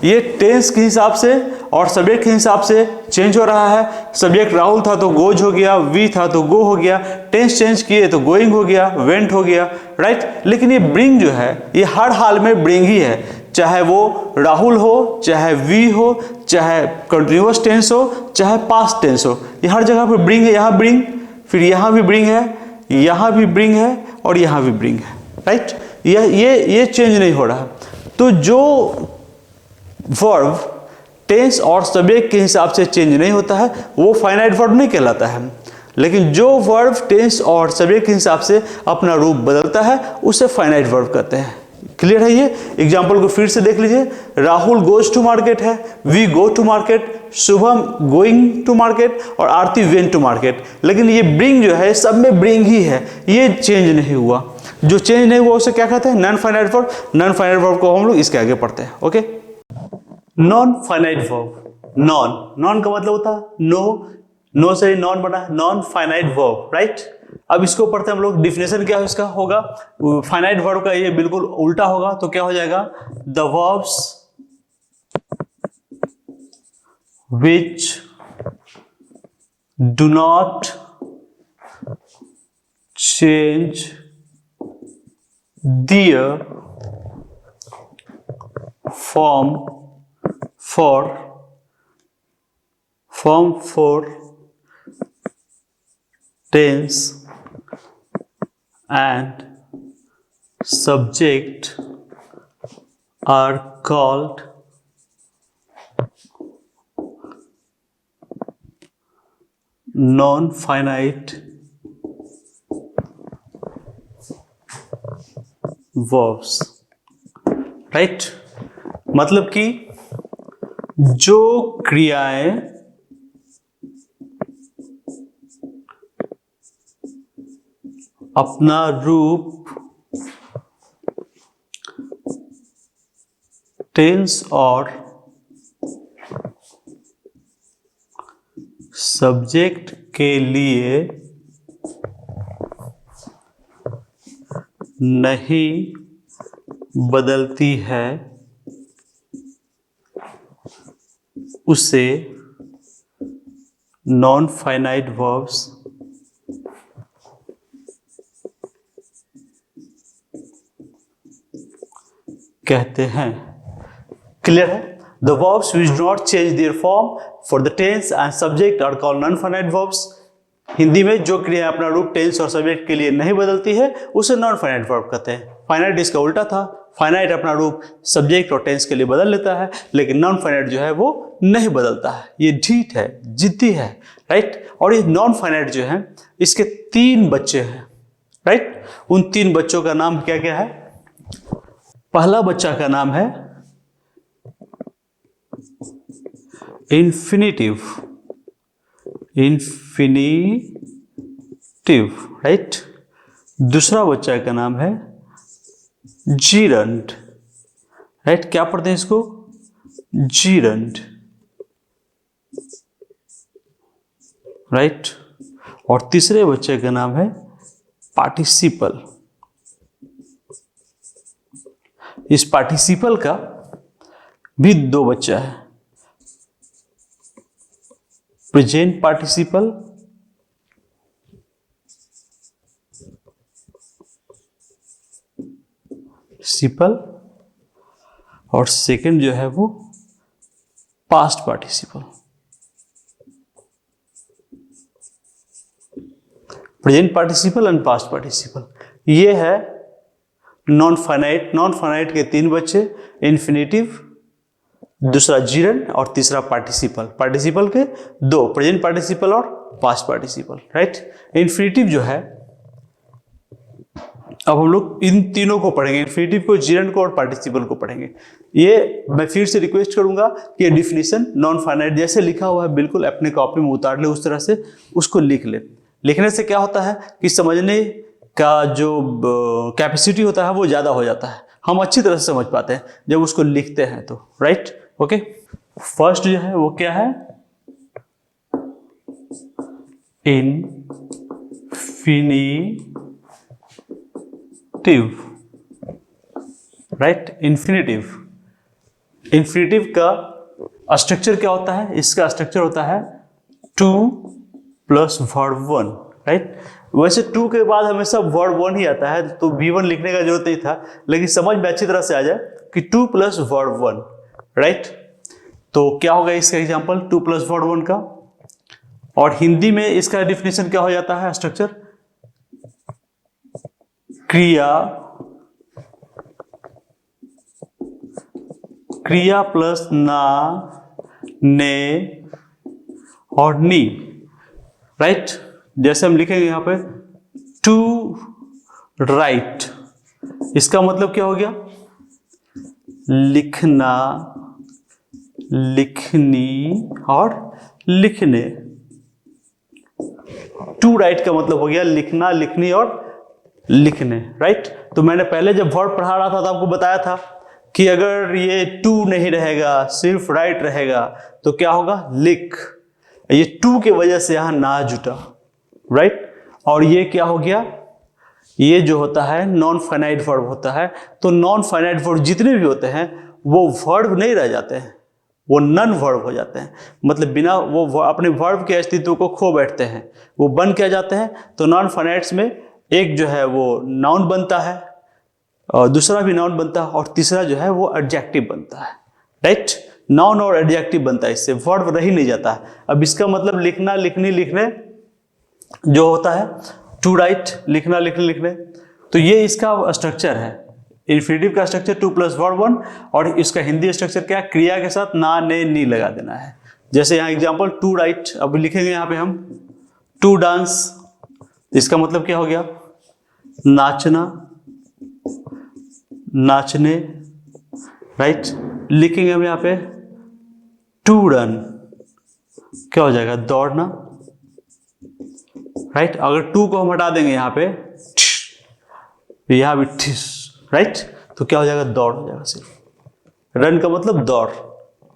A: ये टेंस के हिसाब से और सब्जेक्ट के हिसाब से चेंज हो रहा है। सब्जेक्ट राहुल था तो गोज हो गया, वी था तो गो हो गया, टेंस चेंज किए तो गोइंग हो गया, वेंट हो गया, राइट। लेकिन ये ब्रिंग जो है ये हर हाल में ब्रिंग ही है, चाहे वो राहुल हो, चाहे वी हो, चाहे कंटिन्यूअस टेंस हो, चाहे पास्ट टेंस हो, ये हर जगह पर ब्रिंग है। यहाँ ब्रिंग, फिर यहाँ भी ब्रिंग है, यहाँ भी ब्रिंग है, और यहाँ भी ब्रिंग है, राइट। ये चेंज नहीं हो रहा। तो जो वर्ब टेंस और सब्जेक्ट के हिसाब से चेंज नहीं होता है वो फाइनाइट वर्ब नहीं कहलाता है, लेकिन जो वर्ब टेंस और सब्जेक्ट के हिसाब से अपना रूप बदलता है उसे फाइनाइट वर्ब कहते हैं। क्लियर है ये? एग्जाम्पल को फिर से देख लीजिए, राहुल गोज टू मार्केट है, we go to market, Shubham going to market, और आरती वेंट टू मार्केट। लेकिन ये ब्रिंग जो है सब में ब्रिंग ही है, ये चेंज नहीं हुआ। जो चेंज नहीं हुआ उसे क्या कहते हैं? Non finite verb. Non finite verb को हम लोग इसके आगे पढ़ते हैं, okay. Non finite verb, non का मतलब होता है नो, नो से नॉन बना है, नॉन फाइनाइट वर्ब, राइट। अब इसको पढ़ते हैं हम लोग, डिफिनेशन क्या है इसका होगा, फाइनाइट वर्ब का ये बिल्कुल उल्टा होगा, तो क्या हो जाएगा, the verbs which do not change there form for tense and subject are called non-finite verbs, right? मतलब कि जो क्रियाएं अपना रूप टेंस और सब्जेक्ट के लिए नहीं बदलती है उसे नॉन फाइनाइट वर्ब्स कहते हैं। क्लियर है? The verbs which do not change their form for the tense and subject are called non finite verbs. Hindi में जो क्रिया अपना रूप टेंस और सब्जेक्ट के लिए नहीं बदलती है उसे नॉन फाइनाइट वर्ब कहते हैं। फाइनाइट इसका उल्टा था, फाइनाइट अपना रूप सब्जेक्ट और टेंस के लिए बदल लेता है, लेकिन नॉन फाइनाइट जो है वो नहीं बदलता है। ये ढीठ है, जिद्दी है, राइट। और ये नॉन फाइनाइट जो है इसके 3 बच्चे हैं, राइट। उन 3 बच्चों का नाम क्या क्या है? पहला बच्चा का नाम है इन्फिनिटिव, राइट। दूसरा बच्चा का नाम है जीरंड, राइट। क्या पढ़ते हैं इसको? Gerund, right. और तीसरे बच्चे का नाम है पार्टिसिपल। इस पार्टिसिपल का भी 2 बच्चा है, प्रेजेंट पार्टिसिपल और सेकंड जो है वो past participle. Present participle and past participle, ये है नॉन फाइनाइट। नॉन फाइनाइट के 3 बच्चे, इन्फिनिटिव, दूसरा जीरंड और तीसरा पार्टिसिपल। पार्टिसिपल के 2, प्रेजेंट पार्टिसिपल और पास्ट पार्टिसिपल, राइट। इन्फिनिटिव जो है, अब हम लोग इन तीनों को पढ़ेंगे, इन्फिनिटिव को, जीरंड को और पार्टिसिपल को पढ़ेंगे। ये मैं फिर से रिक्वेस्ट करूंगा कि ये डिफिनीशन नॉन फाइनाइट जैसे लिखा हुआ है बिल्कुल अपने कॉपी में उतार ले, उस तरह से उसको लिख ले। लिखने से क्या होता है कि समझने का जो कैपेसिटी होता है वो ज़्यादा हो जाता है, हम अच्छी तरह से समझ पाते हैं जब उसको लिखते हैं तो, राइट। ओके, फर्स्ट जो है वो क्या है? Infinitive, right. इन्फिनिटिव का स्ट्रक्चर क्या होता है? इसका स्ट्रक्चर होता है 2 + वर्ब 1, राइट। वैसे 2 के बाद हमेशा वर्ब 1 ही आता है, तो V1 लिखने का जरूरत नहीं था, लेकिन समझ में अच्छी तरह से आ जाए कि 2 + वर्ब 1, राइट। तो क्या होगा इसका एग्जांपल 2 + वर्ब 1 का? और हिंदी में इसका डिफिनेशन क्या हो जाता है? स्ट्रक्चर क्रिया प्लस ना, ने और नी, राइट। जैसे हम लिखेंगे यहां पे टू राइट, इसका मतलब क्या हो गया? लिखना, लिखनी और लिखने। टू राइट का मतलब हो गया लिखना, लिखनी और लिखने, राइट। तो मैंने पहले जब वर्ड पढ़ा रहा था तो आपको बताया था कि अगर ये टू नहीं रहेगा, सिर्फ राइट रहेगा, तो क्या होगा? लिख। ये टू के वजह से यहां ना जुटा, राइट। और ये क्या हो गया? ये जो होता है नॉन फाइनाइट वर्ब होता है। तो नॉन फाइनाइट वर्ब जितने भी होते हैं वो वर्ब नहीं रह जाते हैं, वो नन वर्ब हो जाते हैं। मतलब बिना वो अपने वर्ब के अस्तित्व को खो बैठते हैं, वो बन क्या जाते हैं? तो नॉन फाइनाइट्स में एक जो है वो नाउन बनता है, और दूसरा भी नाउन बनता है, और तीसरा जो है वो एडजेक्टिव बनता है, राइट। नाउन और एडजेक्टिव बनता है, इससे वर्ब रह ही नहीं जाता है। अब इसका मतलब लिखना, लिखनी, लिखने जो होता है टू राइट, लिखना, लिखने, लिखने। तो ये इसका स्ट्रक्चर है। इन्फिनिटिव का स्ट्रक्चर 2 + वर्ब 1, और इसका हिंदी स्ट्रक्चर क्या? क्रिया के साथ ना, ने, नी लगा देना है। जैसे यहाँ एग्जांपल टू राइट, अब लिखेंगे यहाँ पे हम टू डांस, इसका मतलब क्या हो गया? नाचना, नाचने, राइट। लिखेंगे हम यहाँ पे टू रन, क्या हो जाएगा? दौड़ना, राइट। अगर टू को हम हटा देंगे यहाँ पे, यहाँ भी ठिस, राइट, तो क्या हो जाएगा? दौड़ हो जाएगा सिर्फ। रन का मतलब दौड़,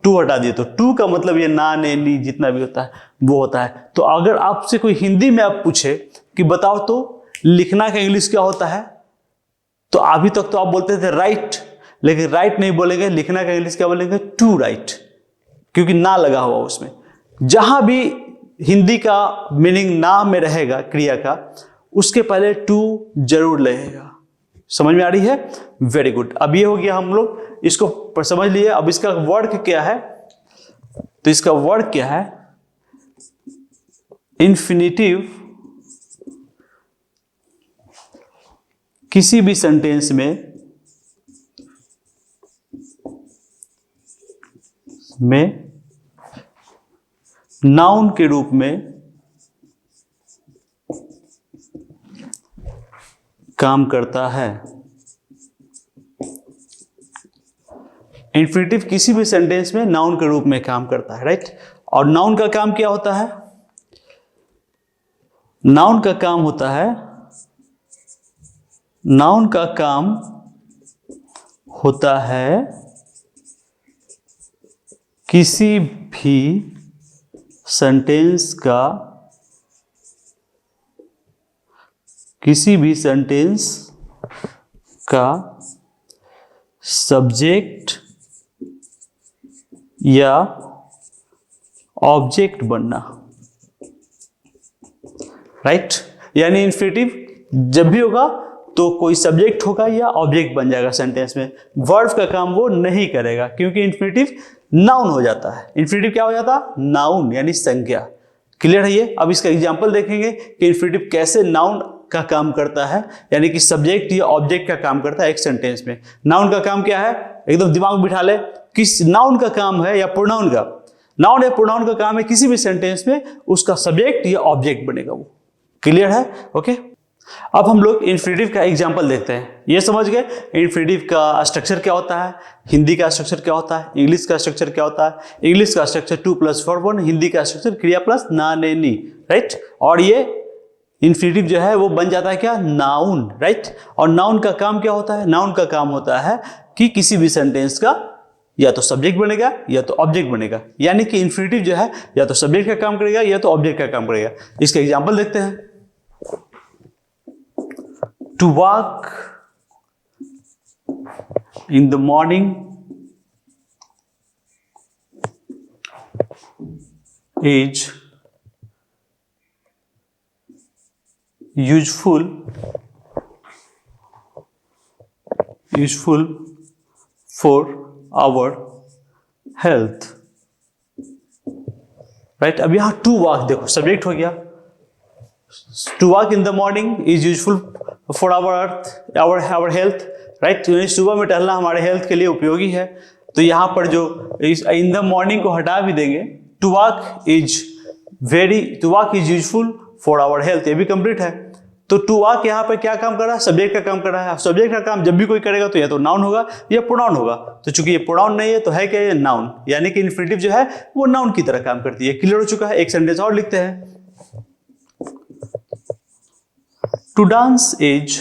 A: टू हटा दिए तो टू का मतलब ये ना, ने, नी जितना भी होता है वो होता है। तो अगर आपसे कोई हिंदी में आप पूछे कि बताओ तो लिखना का इंग्लिश क्या होता है, तो अभी तक तो आप बोलते थे राइट, लेकिन राइट नहीं बोलेंगे। लिखना का इंग्लिश क्या बोलेंगे? टू राइट, क्योंकि ना लगा हुआ उसमें। जहां भी हिंदी का मीनिंग ना में रहेगा क्रिया का, उसके पहले टू जरूर लगेगा, समझ में आ रही है? Very good. अब ये हो गया, हम लोग इसको समझ लिए। अब इसका वर्ड क्या है? तो इसका वर्ड क्या है? इन्फिनिटिव किसी भी सेंटेंस में नाउन के रूप में काम करता है। इन्फिनिटिव किसी भी सेंटेंस में नाउन के रूप में काम करता है, राइट। और नाउन का काम क्या होता है? नाउन का काम होता है, नाउन का काम होता है किसी भी सेंटेंस का सब्जेक्ट या ऑब्जेक्ट बनना, राइट। यानी इन्फिनिटिव जब भी होगा तो कोई सब्जेक्ट होगा या ऑब्जेक्ट बन जाएगा सेंटेंस में। वर्ब का काम वो नहीं करेगा, क्योंकि इन्फिनिटिव नाउन हो जाता है। इन्फिनिटिव क्या हो जाता है? नाउन, यानी संज्ञा। क्लियर है ये? अब इसका एग्जांपल देखेंगे कि इन्फिनिटिव कैसे नाउन का काम करता है, यानी कि सब्जेक्ट या ऑब्जेक्ट का काम करता है एक सेंटेंस में। नाउन का काम क्या है? एकदम दिमाग में बिठा ले। किस नाउन का काम है या प्रोनाउन का? नाउन या प्रोनाउन का काम है किसी भी सेंटेंस में उसका सब्जेक्ट या ऑब्जेक्ट बनेगा वो। क्लियर है? ओके। अब हम लोग इन्फिनिटिव का एग्जांपल देखते हैं। ये समझ गए इन्फिनिटिव का स्ट्रक्चर क्या होता है, हिंदी का स्ट्रक्चर क्या होता है, इंग्लिश का स्ट्रक्चर क्या होता है। इंग्लिश का स्ट्रक्चर 2 + 4 1, हिंदी का स्ट्रक्चर क्रिया प्लस ना ने नी, राइट। और ये इन्फिनिटिव जो है वो बन जाता है क्या? Noun, right. और नाउन का काम क्या होता है? नाउन का काम होता है कि किसी भी सेंटेंस का या तो सब्जेक्ट बनेगा या तो ऑब्जेक्ट बनेगा। यानी कि इन्फिनिटिव जो है या तो सब्जेक्ट का काम करेगा या तो ऑब्जेक्ट का काम करेगा। इसका एग्जांपल देखते हैं। To walk in the morning is useful for our health, right. अब यहां टू वॉक देखो, सब्जेक्ट हो गया। To walk in the morning is useful for our health, right. सुबह में टहलना हमारे हेल्थ के लिए उपयोगी है। तो यहां पर जो इन द मॉर्निंग को हटा भी देंगे, to walk is useful for our health, ये भी कंप्लीट है। तो टू वॉक यहाँ पर क्या काम कर रहा है? सब्जेक्ट का काम कर रहा है। सब्जेक्ट का काम जब भी कोई करेगा तो या तो नाउन होगा या प्रोनाउन होगा। तो चूंकि ये प्रोनाउन नहीं है तो है क्या? ये नाउन। यानी कि इन्फिनिटिव जो है वो नाउन की तरह काम करती है। क्लियर हो चुका है? एक सेंटेंस और लिखते हैं। To dance is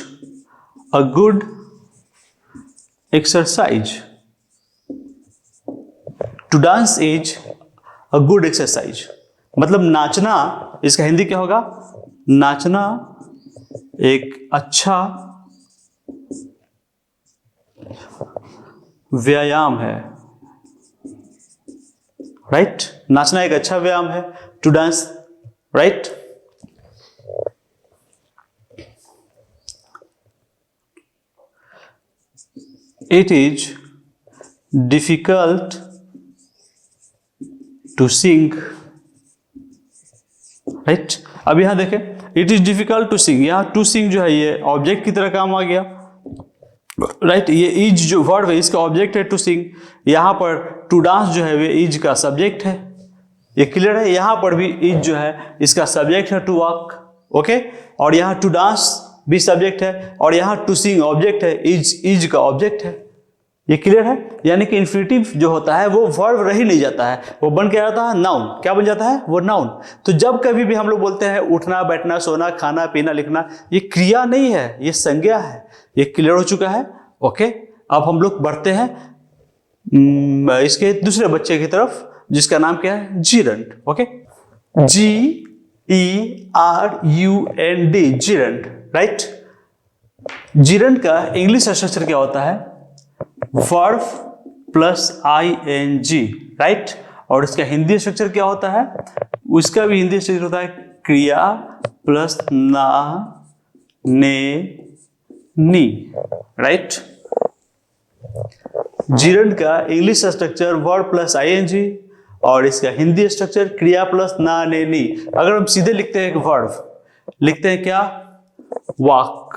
A: a good exercise. To dance is a good exercise. मतलब नाचना, इसका हिंदी क्या होगा? नाचना एक अच्छा व्यायाम है, राइट। नाचना एक अच्छा व्यायाम है, to dance, right. It is difficult to sing, right? अब यहां देखें, it is difficult to sing, यहां to sing जो है ये ऑब्जेक्ट की तरह काम आ गया, राइट। ये इज जो वर्ब है इसका ऑब्जेक्ट है टू सिंग। यहां पर टू डांस जो है वे इज का सब्जेक्ट है। ये क्लियर है? यहां पर भी इज जो है इसका सब्जेक्ट है टू वॉक, ओके। और यहां टू डांस भी सब्जेक्ट है और यहां टू सिंग ऑब्जेक्ट है, इज का ऑब्जेक्ट है। ये क्लियर है? यानी कि इन्फिनिटिव जो होता है वो वर्ब रह ही नहीं जाता है, वो बन के जाता है नाउन। क्या बन जाता है? वो नाउन। तो जब कभी भी हम लोग बोलते हैं उठना, बैठना, सोना, खाना, पीना, लिखना, ये क्रिया नहीं है, ये संज्ञा है। ये क्लियर हो चुका है? ओके। अब हम लोग बढ़ते हैं इसके दूसरे बच्चे की तरफ, जिसका नाम क्या है? Gerund, okay. GERUND, gerund, right. Gerund का इंग्लिश स्ट्रक्चर क्या होता है? Verb plus ING, right. और इसका हिंदी स्ट्रक्चर क्या होता है? उसका भी हिंदी स्ट्रक्चर होता है क्रिया प्लस ना ने नी, राइट। जीरंड का English structure verb plus ING और इसका हिंदी स्ट्रक्चर क्रिया प्लस ना ने नी। अगर हम सीधे लिखते हैं एक वर्ब, लिखते हैं क्या, वॉक,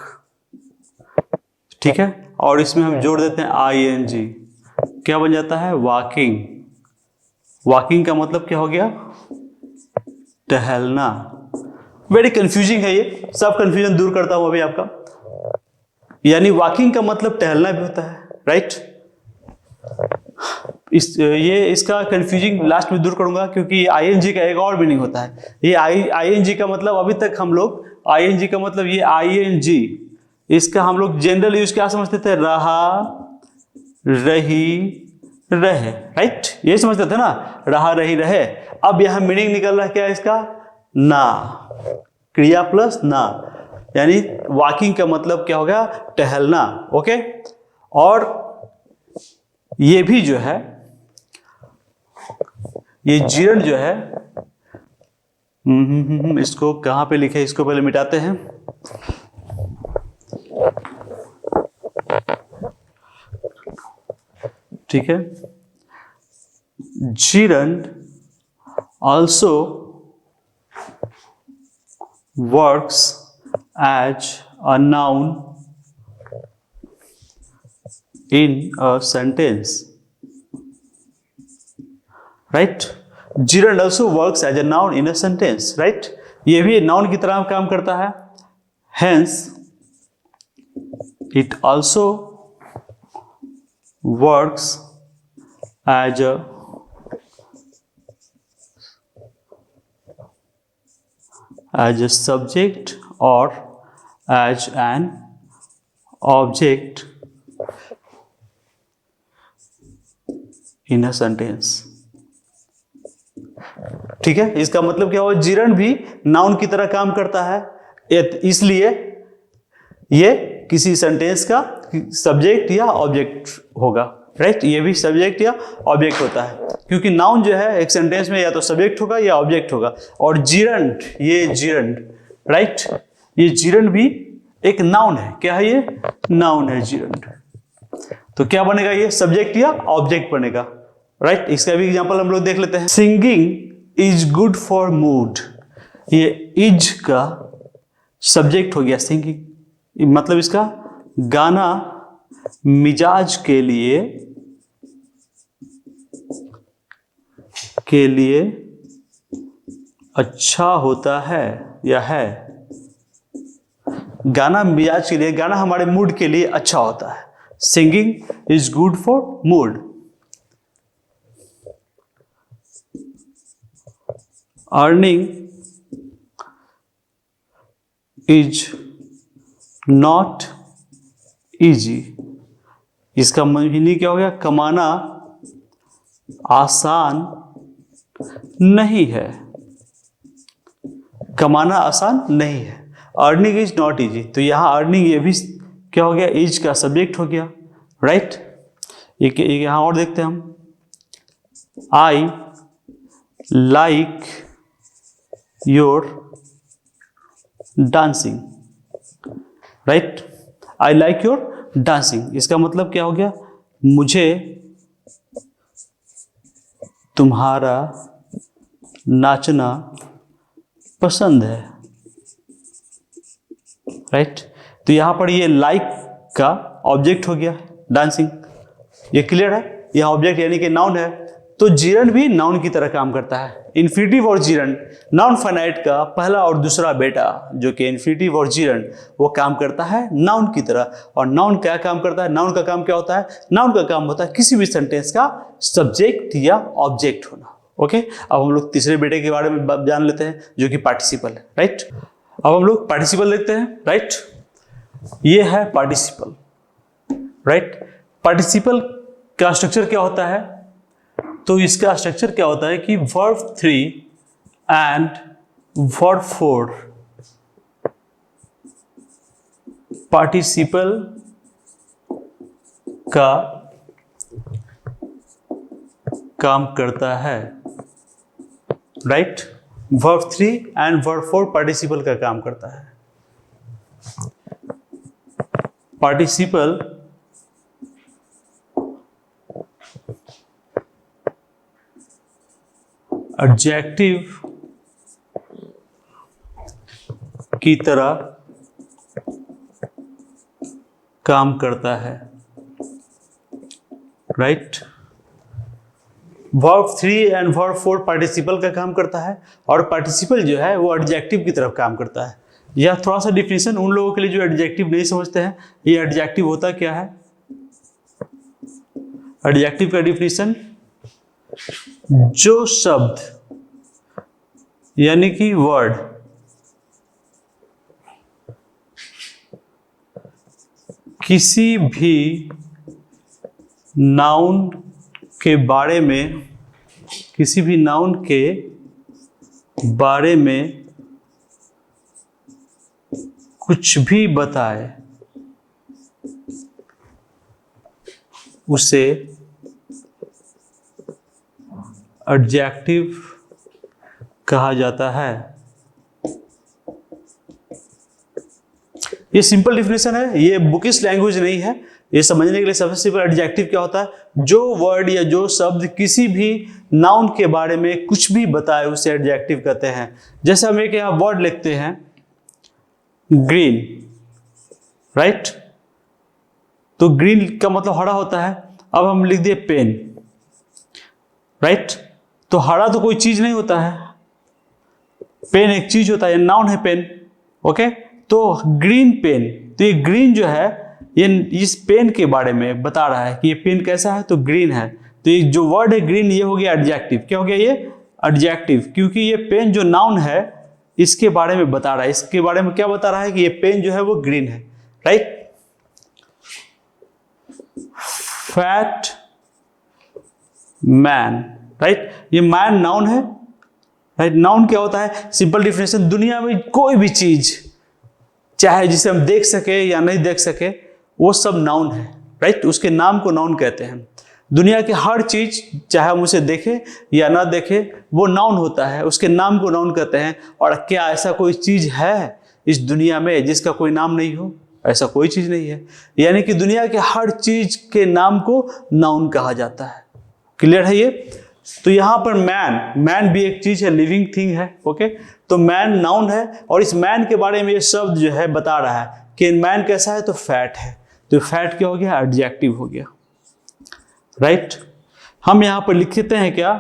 A: ठीक है, और इसमें हम जोड़ देते हैं आईएनजी, क्या बन जाता है, वॉकिंग। वॉकिंग का मतलब क्या हो गया, टहलना। वेरी कंफ्यूजिंग है ये, सब कंफ्यूजन दूर करता हूं अभी आपका। यानी वॉकिंग का मतलब टहलना भी होता है, राइट। इसका कंफ्यूजिंग लास्ट में दूर करूंगा, क्योंकि आईएनजी का एक और मीनिंग होता है। ये आईएनजी का मतलब अभी तक हम लोग आईएनजी का मतलब ये आईएनजी, इसका हम लोग जनरल यूज क्या समझते थे, रहा, रही, रहे, राइट, ये समझते थे ना, रहा, रही, रहे। अब यहां मीनिंग निकल रहा है क्या इसका, ना, क्रिया प्लस ना, यानी वॉकिंग का मतलब क्या हो गया, टहलना। ओके, और ये भी जो है, ये जीरण जो है, इसको कहां पे लिखे, इसको पहले मिटाते हैं। ठीक है, Jiran also works as a noun in a sentence, right? Gerund also works as a noun in a sentence, right? ये भी noun की तरह काम करता है, hence it also works as a subject or as an object in a sentence। ठीक है, इसका मतलब क्या हुआ, जीरण भी नाउन की तरह काम करता है, इसलिए ये किसी सेंटेंस का सब्जेक्ट या ऑब्जेक्ट होगा, राइट। ये भी सब्जेक्ट या ऑब्जेक्ट होता है, क्योंकि नाउन जो है एक सेंटेंस में या तो सब्जेक्ट होगा या ऑब्जेक्ट होगा। और जीरंड, ये जीरंड, राइट, ये जीरंड भी एक नाउन है। क्या है ये, नाउन है जीरंड। तो क्या बनेगा, ये सब्जेक्ट या ऑब्जेक्ट बनेगा, राइट। इसका भी एग्जांपल हम लोग देख लेते हैं। Singing is good for mood, ये इज का सब्जेक्ट हो गया सिंगिंग, मतलब इसका गाना मिजाज के लिए अच्छा होता है या है। गाना मिजाज के लिए, गाना हमारे मूड के लिए अच्छा होता है। Singing is good for mood. Earning is not easy, इसका मीनिंग क्या हो गया, कमाना आसान नहीं है, कमाना आसान नहीं है। अर्निंग इज नॉट इजी, तो यहां अर्निंग ये भी क्या हो गया, इज का सब्जेक्ट हो गया, राइट। एक यहां और देखते हैं हम, I like your dancing, right, I like your dancing, इसका मतलब क्या हो गया, मुझे तुम्हारा नाचना पसंद है, राइट। तो यहां पर ये लाइक का ऑब्जेक्ट हो गया डांसिंग, ये क्लियर है। यह ऑब्जेक्ट यानी कि नाउन है। तो जीरंड भी नाउन की तरह काम करता है। इन्फिनिटिव और जीरंड, नाउन फाइनाइट का पहला और दूसरा बेटा जो कि इन्फिनिटिव और जीरंड, वो काम करता है नाउन की तरह। और नाउन क्या काम करता है, नाउन का काम क्या होता है, नाउन का काम होता है किसी भी सेंटेंस का सब्जेक्ट या ऑब्जेक्ट होना। ओके, अब हम लोग तीसरे बेटे के बारे में जान लेते हैं जो कि पार्टिसिपल है, राइट। अब हम लोग पार्टिसिपल देखते हैं, राइट। ये है पार्टिसिपल, राइट। पार्टिसिपल का स्ट्रक्चर क्या होता है, तो इसका स्ट्रक्चर क्या होता है कि वर्ब 3 एंड वर्ब 4 पार्टिसिपल का काम करता है, right. Verb 3 and verb 4 participle का काम करता है। पार्टिसिपल एडजेक्टिव की तरह काम करता है, right. Verb 3 and verb 4 participle का काम करता है और पार्टिसिपल जो है वो एडजेक्टिव की तरफ काम करता है। यह थोड़ा सा डिफिनेशन उन लोगों के लिए जो एडजेक्टिव नहीं समझते हैं, ये एडजेक्टिव होता क्या है। एडजेक्टिव का डिफिनेशन, जो शब्द यानी कि वर्ड किसी भी नाउन के बारे में, किसी भी नाउन के बारे में कुछ भी बताए उसे एडजेक्टिव कहा जाता है। ये सिंपल डिफिनेशन है, ये बुकिश लैंग्वेज नहीं है। ये समझने के लिए सबसे सिंपल, एडजेक्टिव क्या होता है, जो वर्ड या जो शब्द किसी भी नाउन के बारे में कुछ भी बताए उसे एडजेक्टिव कहते हैं। जैसे हम एक यहाँ वर्ड लिखते हैं ग्रीन, राइट, तो ग्रीन का मतलब हरा होता है। अब हम लिख दिए पेन, राइट, तो हरा तो कोई चीज नहीं होता है, पेन एक चीज होता है, नाउन है पेन, ओके। तो ग्रीन पेन, तो ये ग्रीन जो है ये इस पेन के बारे में बता रहा है कि ये पेन कैसा है, तो ग्रीन है। तो ये जो वर्ड है ग्रीन, ये हो गया एडजेक्टिव। क्या हो गया ये, एडजेक्टिव, क्योंकि ये पेन जो नाउन है इसके बारे में बता रहा है। इसके बारे में क्या बता रहा है कि ये पेन जो है वो ग्रीन है, राइट। फैट मैन, राइट, ये मैन नाउन है, राइट। नाउन क्या होता है, सिंपल डिफिनेशन, दुनिया में कोई भी चीज चाहे जिसे हम देख सके या नहीं देख सके वो सब नाउन है, राइट, उसके नाम को नाउन कहते हैं। दुनिया की हर चीज चाहे हम उसे देखें या ना देखें वो नाउन होता है, उसके नाम को नाउन कहते हैं। और क्या ऐसा कोई चीज है इस दुनिया में जिसका कोई नाम नहीं हो, ऐसा कोई चीज नहीं है। यानी कि दुनिया के हर चीज के नाम को नाउन कहा जाता है। क्लियर है ये। तो यहां पर मैन भी एक चीज है, लिविंग थिंग है, ओके। तो मैन नाउन है और इस मैन के बारे में ये शब्द जो है बता रहा है कि मैन कैसा है, तो फैट है। तो फैट क्या हो गया, एडजेक्टिव हो गया, राइट। हम यहां पर लिखते हैं क्या,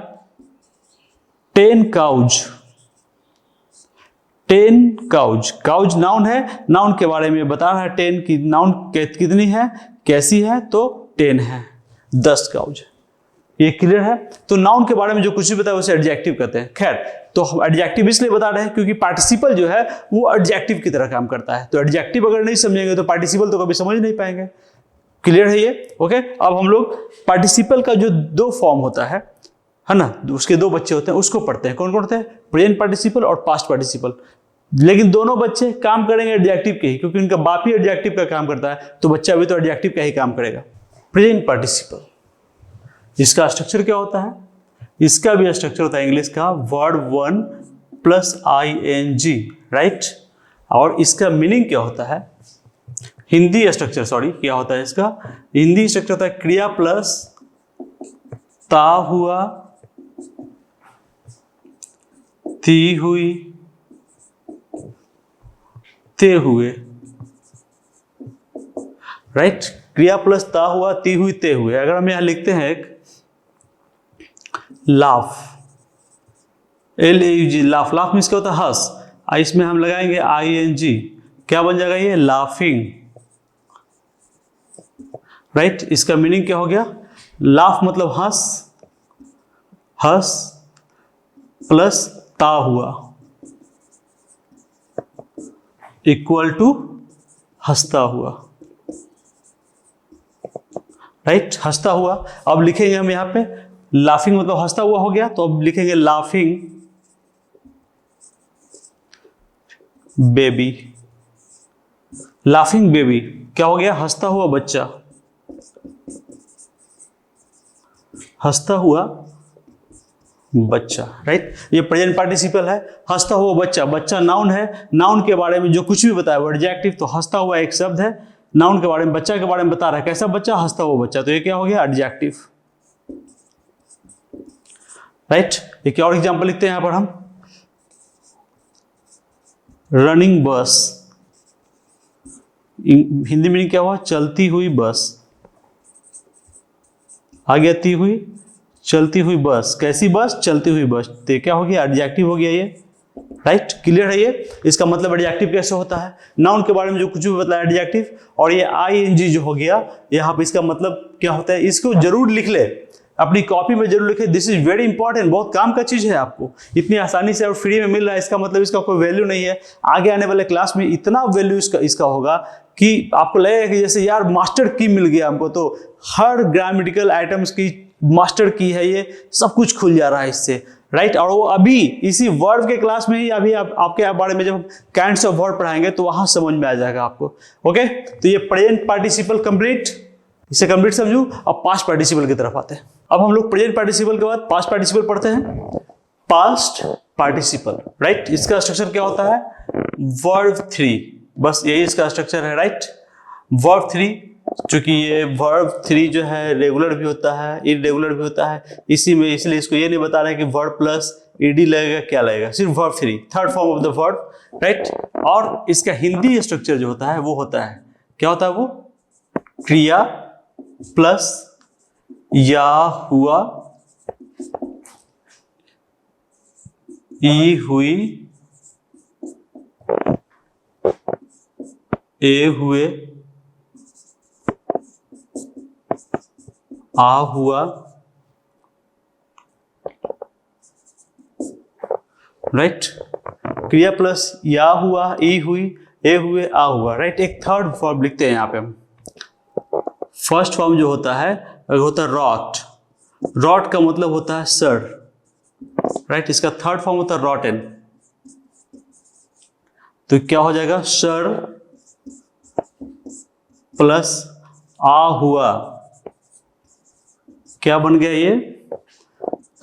A: 10 काउज। 10 काउज, काउज नाउन है, नाउन के बारे में बता रहा है 10 की, नाउन कितनी है, कैसी है, तो 10 है, 10 काउज। ये क्लियर है। तो नाउन के बारे में जो कुछ भी बताया उसे एडजेक्टिव कहते हैं। खैर, तो हम एडजेक्टिव इसलिए बता रहे हैं क्योंकि पार्टिसिपल जो है वो एडजेक्टिव की तरह काम करता है। तो एडजेक्टिव अगर नहीं समझेंगे तो पार्टिसिपल तो कभी समझ नहीं पाएंगे। क्लियर है ये, ओके। अब हम लोग पार्टिसिपल का जो 2 फॉर्म होता है ना, उसके 2 बच्चे होते हैं, उसको पढ़ते हैं। कौन कौन होते हैं, प्रेजेंट पार्टिसिपल और पास्ट पार्टिसिपल। लेकिन दोनों बच्चे काम करेंगे एडजेक्टिव के ही, क्योंकि उनका बाप ही एडजेक्टिव का काम करता है, तो बच्चा भी तो एडजेक्टिव का ही काम करेगा। प्रेजेंट पार्टिसिपल, इसका स्ट्रक्चर क्या होता है, इसका भी स्ट्रक्चर होता है इंग्लिश का वर्ब 1 प्लस ing, राइट। और इसका मीनिंग क्या होता है, हिंदी स्ट्रक्चर, सॉरी, क्या होता है इसका हिंदी स्ट्रक्चर होता है क्रिया प्लस ता हुआ, ती हुई, ते हुए, राइट। क्रिया प्लस ता हुआ, ती हुई, ते हुए। अगर हम यहां लिखते हैं एक laugh, LAUG, laugh, laugh means क्या होता है, हंस। इसमें हम लगाएंगे ING, क्या बन जाएगा ये, लाफिंग, राइट। इसका मीनिंग क्या हो गया, लाफ मतलब हंस, हंस प्लस ता हुआ इक्वल टू हंसता हुआ, राइट, हंसता हुआ। अब लिखेंगे हम यहां पे लाफिंग मतलब हंसता हुआ हो गया, तो अब लिखेंगे लाफिंग बेबी। लाफिंग बेबी क्या हो गया, हंसता हुआ बच्चा, हंसता हुआ बच्चा, राइट। ये प्रेजेंट पार्टिसिपल है, हंसता हुआ बच्चा। बच्चा नाउन है, नाउन के बारे में जो कुछ भी बताया वो एडजेक्टिव। तो हंसता हुआ एक शब्द है नाउन के बारे में, बच्चा के बारे में बता रहा है, कैसा बच्चा, हंसता हुआ बच्चा, तो ये क्या हो गया, एडजेक्टिव। राइट, एक और एग्जांपल लिखते हैं यहां पर हम, रनिंग बस, हिंदी में क्या हुआ, चलती हुई बस, आगे आती हुई, चलती हुई बस, कैसी बस, चलती हुई बस, तो क्या हो गया, एडजेक्टिव हो गया ये। राइट, क्लियर है ये, इसका मतलब एडजेक्टिव कैसे होता है, नाउन के बारे में जो कुछ भी बताया एडजेक्टिव, और ये आईएनजी जो हो गया यहाँ पे, इसका मतलब क्या होता है, इसको जरूर लिख ले, अपनी कॉपी में जरूर लिखे, दिस इज वेरी इंपॉर्टेंट, बहुत काम का चीज है, आपको इतनी आसानी से और फ्री में मिल रहा है, इसका मतलब इसका कोई वैल्यू नहीं है, आगे आने वाले क्लास में इतना वैल्यू इसका होगा कि आपको लगेगा कि जैसे यार मास्टर की मिल गया हमको, तो हर ग्रामेटिकल आइटम्स की मास्टर की है, ये सब कुछ खुल जा रहा है इससे। राइट, और वो अभी इसी वर्ब के क्लास में ही अभी आपके बारे में जब काइंड्स ऑफ वर्ब पढ़ाएंगे तो वहां समझ में आ जाएगा आपको। ओके, तो ये प्रेजेंट पार्टिसिपल कंप्लीट, इसे कंप्लीट समझू। अब पास्ट पार्टिसिपल की तरफ आते हैं। अब हम लोग प्रेजेंट पार्टिसिपल के बाद पास्ट पार्टिसिपल पढ़ते हैं। पास्ट पार्टिसिपल, राइट, इसका स्ट्रक्चर क्या होता है, वर्ब 3, बस यही इसका स्ट्रक्चर है। राइट, वर्ब 3, चूंकि ये वर्ब 3 जो है रेगुलर भी होता है, इरेगुलर भी होता है, इसी में इसलिए इसको ये नहीं बता रहे कि वर्ब प्लस ईडी लगेगा, क्या लगेगा, सिर्फ verb 3, third form of the verb. Right, और इसका हिंदी स्ट्रक्चर जो होता है वो होता है, क्या होता है वो, क्रिया प्लस या हुआ, ई हुई, ए हुए, आ हुआ। राइट, क्रिया प्लस या हुआ, ई हुई, ए हुए, आ हुआ। राइट, एक थर्ड फॉर्म लिखते हैं यहाँ पे हम। फर्स्ट फॉर्म जो होता है होता है रॉट, रॉट का मतलब होता है सर। राइट, इसका थर्ड फॉर्म होता है रॉटन, तो क्या हो जाएगा, सर प्लस आ हुआ, क्या बन गया ये,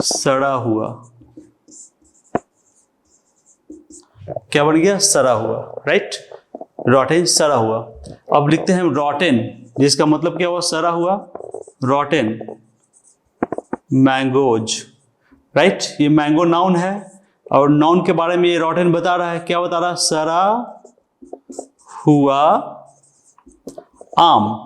A: सड़ा हुआ, क्या बन गया, सड़ा हुआ। राइट, रॉटेन, सड़ा हुआ। अब लिखते हैं रॉटेन, जिसका मतलब क्या हुआ, सड़ा हुआ, रॉटेन मैंगोज। राइट, ये मैंगो नाउन है और नाउन के बारे में ये रॉटेन बता रहा है, क्या बता रहा है, सड़ा हुआ आम।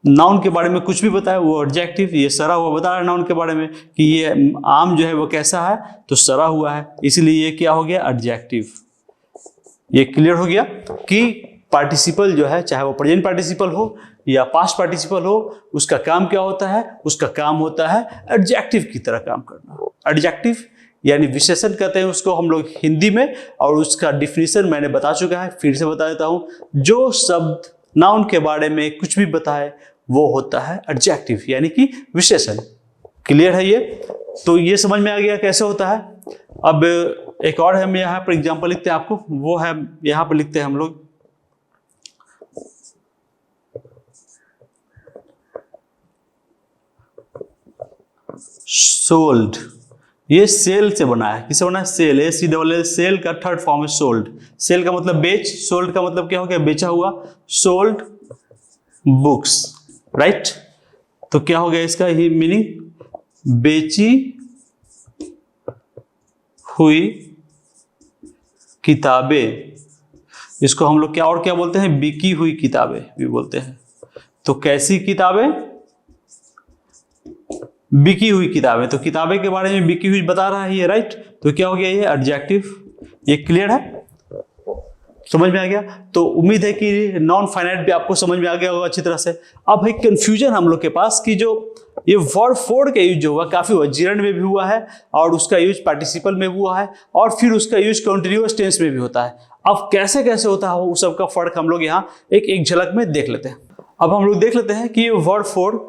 A: नाउन के बारे में कुछ भी बताया वो एडजेक्टिव, ये सड़ा हुआ बता रहा है नाउन के बारे में कि ये आम जो है वो कैसा है, तो सड़ा हुआ है, इसलिए ये क्या हो गया, एडजेक्टिव। ये क्लियर हो गया कि पार्टिसिपल जो है, चाहे वो प्रेजेंट पार्टिसिपल हो या पास्ट पार्टिसिपल हो, उसका काम क्या होता है, उसका काम होता है एडजेक्टिव की तरह काम करना। एडजेक्टिव यानी विशेषण कहते हैं उसको हम लोग हिंदी में, और उसका डिफिनीशन मैंने बता चुका है, फिर से बता देता हूं, जो शब्द नाउन के बारे में कुछ भी बताए वो होता है एडजेक्टिव यानी कि विशेषण। क्लियर है ये, तो ये समझ में आ गया कैसे होता है। अब एक और हम यहाँ पर एग्जांपल लिखते हैं आपको, वो है यहाँ पर लिखते हैं हम लोग, सोल्ड। ये सेल से बना है, किससे बना है, सेल, SELL, सेल का थर्ड फॉर्म है सोल्ड। सेल का मतलब बेच, सोल्ड का मतलब क्या हो गया, बेचा हुआ, सोल्ड बुक्स। राइट, तो क्या हो गया इसका ही मीनिंग, बेची हुई किताबें। इसको हम लोग क्या और क्या बोलते हैं, बिकी हुई किताबें भी बोलते हैं। तो कैसी किताबें, बिकी हुई किताबें, तो किताबें के बारे में बिकी हुई बता रहा है ये। राइट, तो क्या हो गया ये एडजेक्टिव। ये क्लियर है, समझ में आ गया। तो उम्मीद है कि नॉन फाइनाइट भी आपको समझ में आ गया होगा अच्छी तरह से। अब एक कंफ्यूजन हम लोग के पास कि जो ये वर्ब फोर का यूज जो हुआ काफी हुआ, जीरंड में भी हुआ है और उसका यूज पार्टिसिपल में भी हुआ है और फिर उसका यूज कंटिन्यूअस टेंस में भी होता है। अब कैसे कैसे होता है उस सब का फर्क हम लोग यहाँ एक झलक में देख लेते हैं। अब हम लोग देख लेते हैं कि वर्ब फोर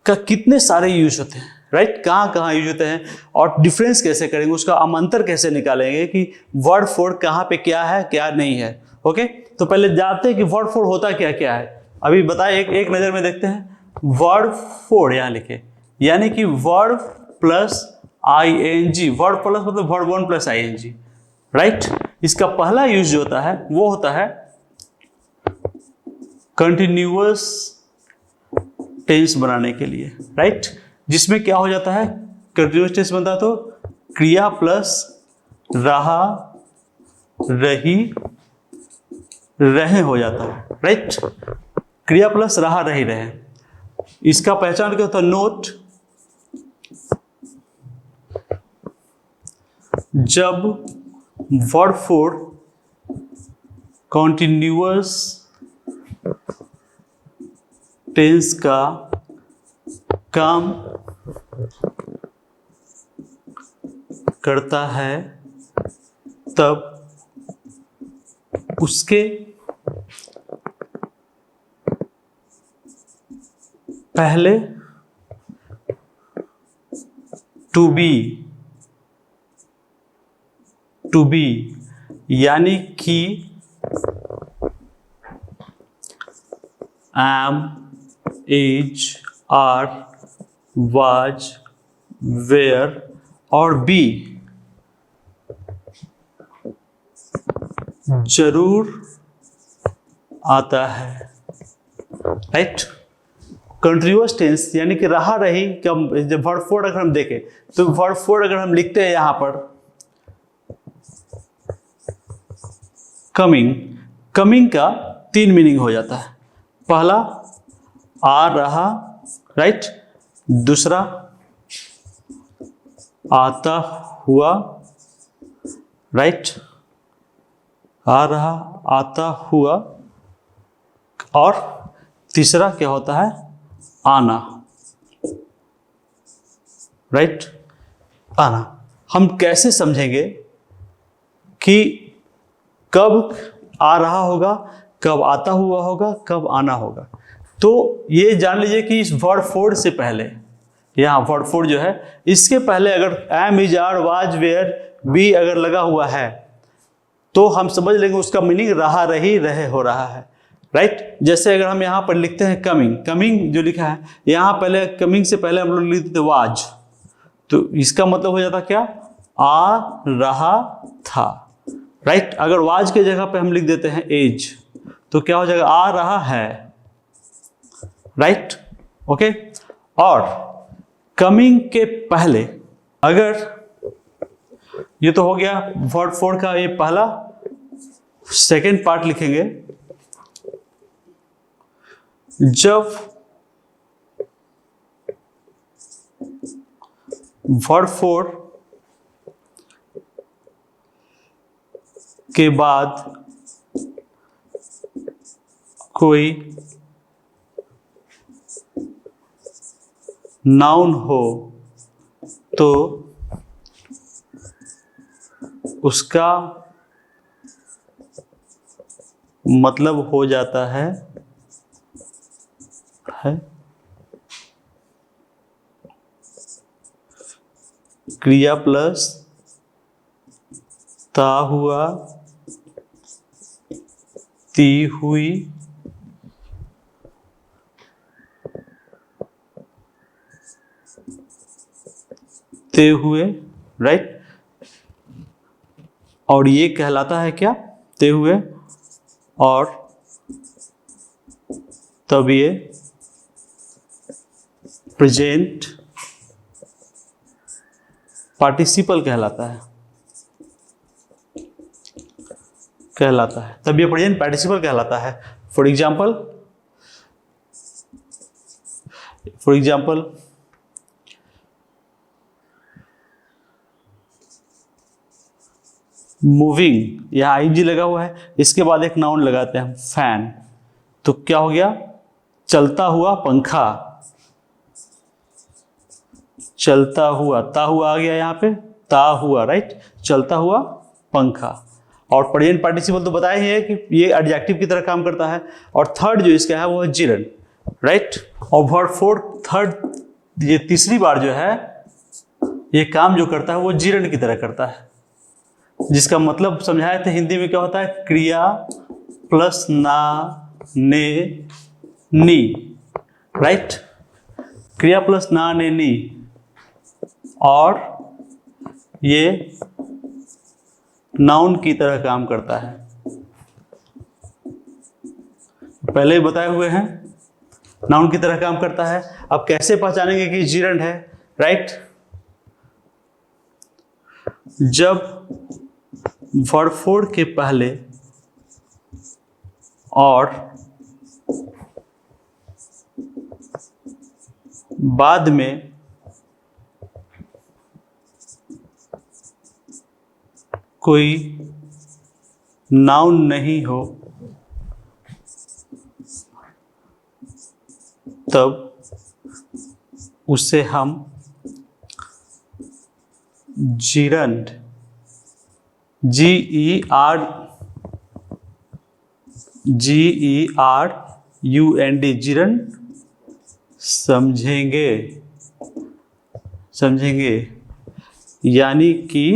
A: का कितने सारे यूज होते हैं। राइट, कहाँ कहाँ यूज होते हैं और डिफरेंस कैसे करेंगे, उसका अंतर कैसे निकालेंगे कि वर्ड फोर कहाँ पे क्या है क्या नहीं है। ओके, तो पहले जानते हैं कि वर्ड फोर होता क्या क्या है। अभी बताए एक नजर में देखते हैं। वर्ड फोर यहाँ लिखे, यानी कि word plus ING, word plus मतलब word one plus ING। Right, इसका पहला यूज जो होता है वो होता है कंटिन्यूअस टेंस बनाने के लिए, राइट, जिसमें क्या हो जाता है, कंटिन्यूअस टेंस बनता है तो क्रिया प्लस रहा, रही, रहे हो जाता है, राइट, क्रिया प्लस रहा, रही, रहे। इसका पहचान क्या होता है, नोट, जब वर्ब फोर कॉन्टिन्यूअस टेंस का काम करता है तब उसके पहले टू बी यानी कि am, is, are, was, were और बी जरूर आता है, राइट। कंटिन्यूअस टेंस यानी कि रहा रही, जब वर्ब फोर अगर हम देखें तो वर्ब फोर अगर हम लिखते हैं यहां पर कमिंग का 3 मीनिंग हो जाता है। पहला आ रहा, राइट, दूसरा आता हुआ, राइट, आ रहा, आता हुआ, और तीसरा क्या होता है, आना, राइट, आना। हम कैसे समझेंगे कि कब आ रहा होगा, कब आता हुआ होगा, कब आना होगा? तो ये जान लीजिए कि इस वर्ड फोर से पहले, यहाँ वर्ड फोर जो है, इसके पहले अगर am, is, are, was, were, be अगर लगा हुआ है तो हम समझ लेंगे उसका मीनिंग रहा, रही, रहे हो रहा है, राइट। जैसे अगर हम यहाँ पर लिखते हैं कमिंग जो लिखा है यहाँ, पहले कमिंग से पहले हम लोग लिखते थे वाज, तो इसका मतलब हो जाता क्या, आ रहा था, राइट। अगर वाज के जगह पे हम लिख देते हैं एज तो क्या हो जाएगा, आ रहा है, राइट, ओके। और कमिंग के पहले अगर, ये तो हो गया वर्ड फोर का ये पहला, सेकेंड पार्ट लिखेंगे, जब वर्ड फोर के बाद कोई नाउन हो तो उसका मतलब हो जाता है क्रिया प्लस ता हुआ, ती हुई, ते हुए, राइट। और ये कहलाता है क्या, ते हुए, और तब ये प्रेजेंट पार्टिसिपल कहलाता है, तब ये प्रेजेंट पार्टिसिपल कहलाता है। फॉर एग्जाम्पल मूविंग, यहां आईएनजी लगा हुआ है, इसके बाद एक नाउन लगाते हैं फैन, तो क्या हो गया, चलता हुआ पंखा, चलता हुआ, ता हुआ आ गया यहाँ पे, ता हुआ, राइट, चलता हुआ पंखा। और प्रेजेंट पार्टिसिपल तो बताया ही है कि ये एडजेक्टिव की तरह काम करता है। और थर्ड जो इसका है वो है जिरन, राइट। और वर्ड फोर थर्ड, ये तीसरी बार जो है ये काम जो करता है वो जिरन की तरह करता है, जिसका मतलब समझाए थे हिंदी में क्या होता है, क्रिया प्लस ना, ने, नी, राइट, क्रिया प्लस ना, ने, नी, और ये नाउन की तरह काम करता है। पहले ही बताए हुए हैं, नाउन की तरह काम करता है। अब कैसे पहचानेंगे कि जिरंड है, राइट? जब वर्ब फोर के पहले और बाद में कोई नाउन नहीं हो तब उसे हम जिरंड, GERUND जिरंड समझेंगे। यानी कि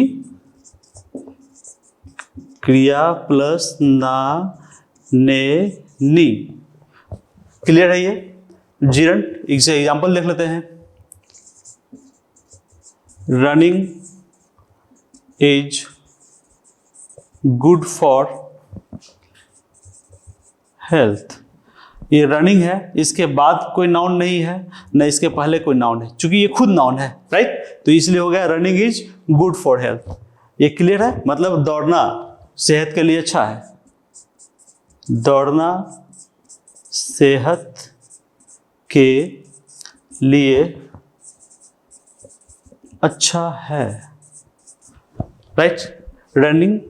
A: क्रिया प्लस ना, ने, नी। क्लियर है ये जिरंड? एग्जाम्पल देख लेते हैं। Running is good for health. ये रनिंग है, इसके बाद कोई नाउन नहीं है, न इसके पहले कोई नाउन है, क्योंकि ये खुद नाउन है, राइट? तो इसलिए हो गया running is good for health. ये क्लियर है? मतलब दौड़ना सेहत के लिए अच्छा है। दौड़ना सेहत के लिए अच्छा है, right? Running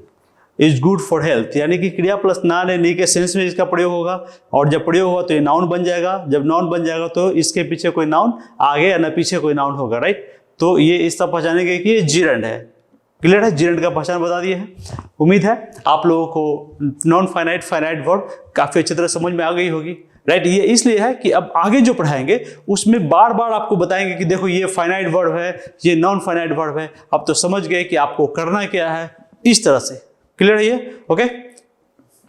A: is good for health, यानी कि क्रिया प्लस ना, ने, नी के सेंस में इसका प्रयोग होगा, और जब प्रयोग होगा तो ये नाउन बन जाएगा। जब नाउन बन जाएगा तो इसके पीछे कोई नाउन आगे या ना पीछे कोई नाउन होगा, राइट? तो ये इस तरह पहचानेंगे कि ये जिरंड है। क्लियर है? जिरंड का पहचान बता दिए हैं। उम्मीद है आप लोगों को नॉन फाइनाइट, फाइनाइट वर्ब काफी अच्छी तरह समझ में आ गई होगी, राइट? ये इसलिए है कि अब आगे जो पढ़ाएंगे उसमें बार बार आपको बताएंगे कि देखो ये फाइनाइट वर्ब है, ये नॉन फाइनाइट वर्ब है। अब तो समझ गए कि आपको करना क्या है, इस तरह से। क्लियर है ये? ओके।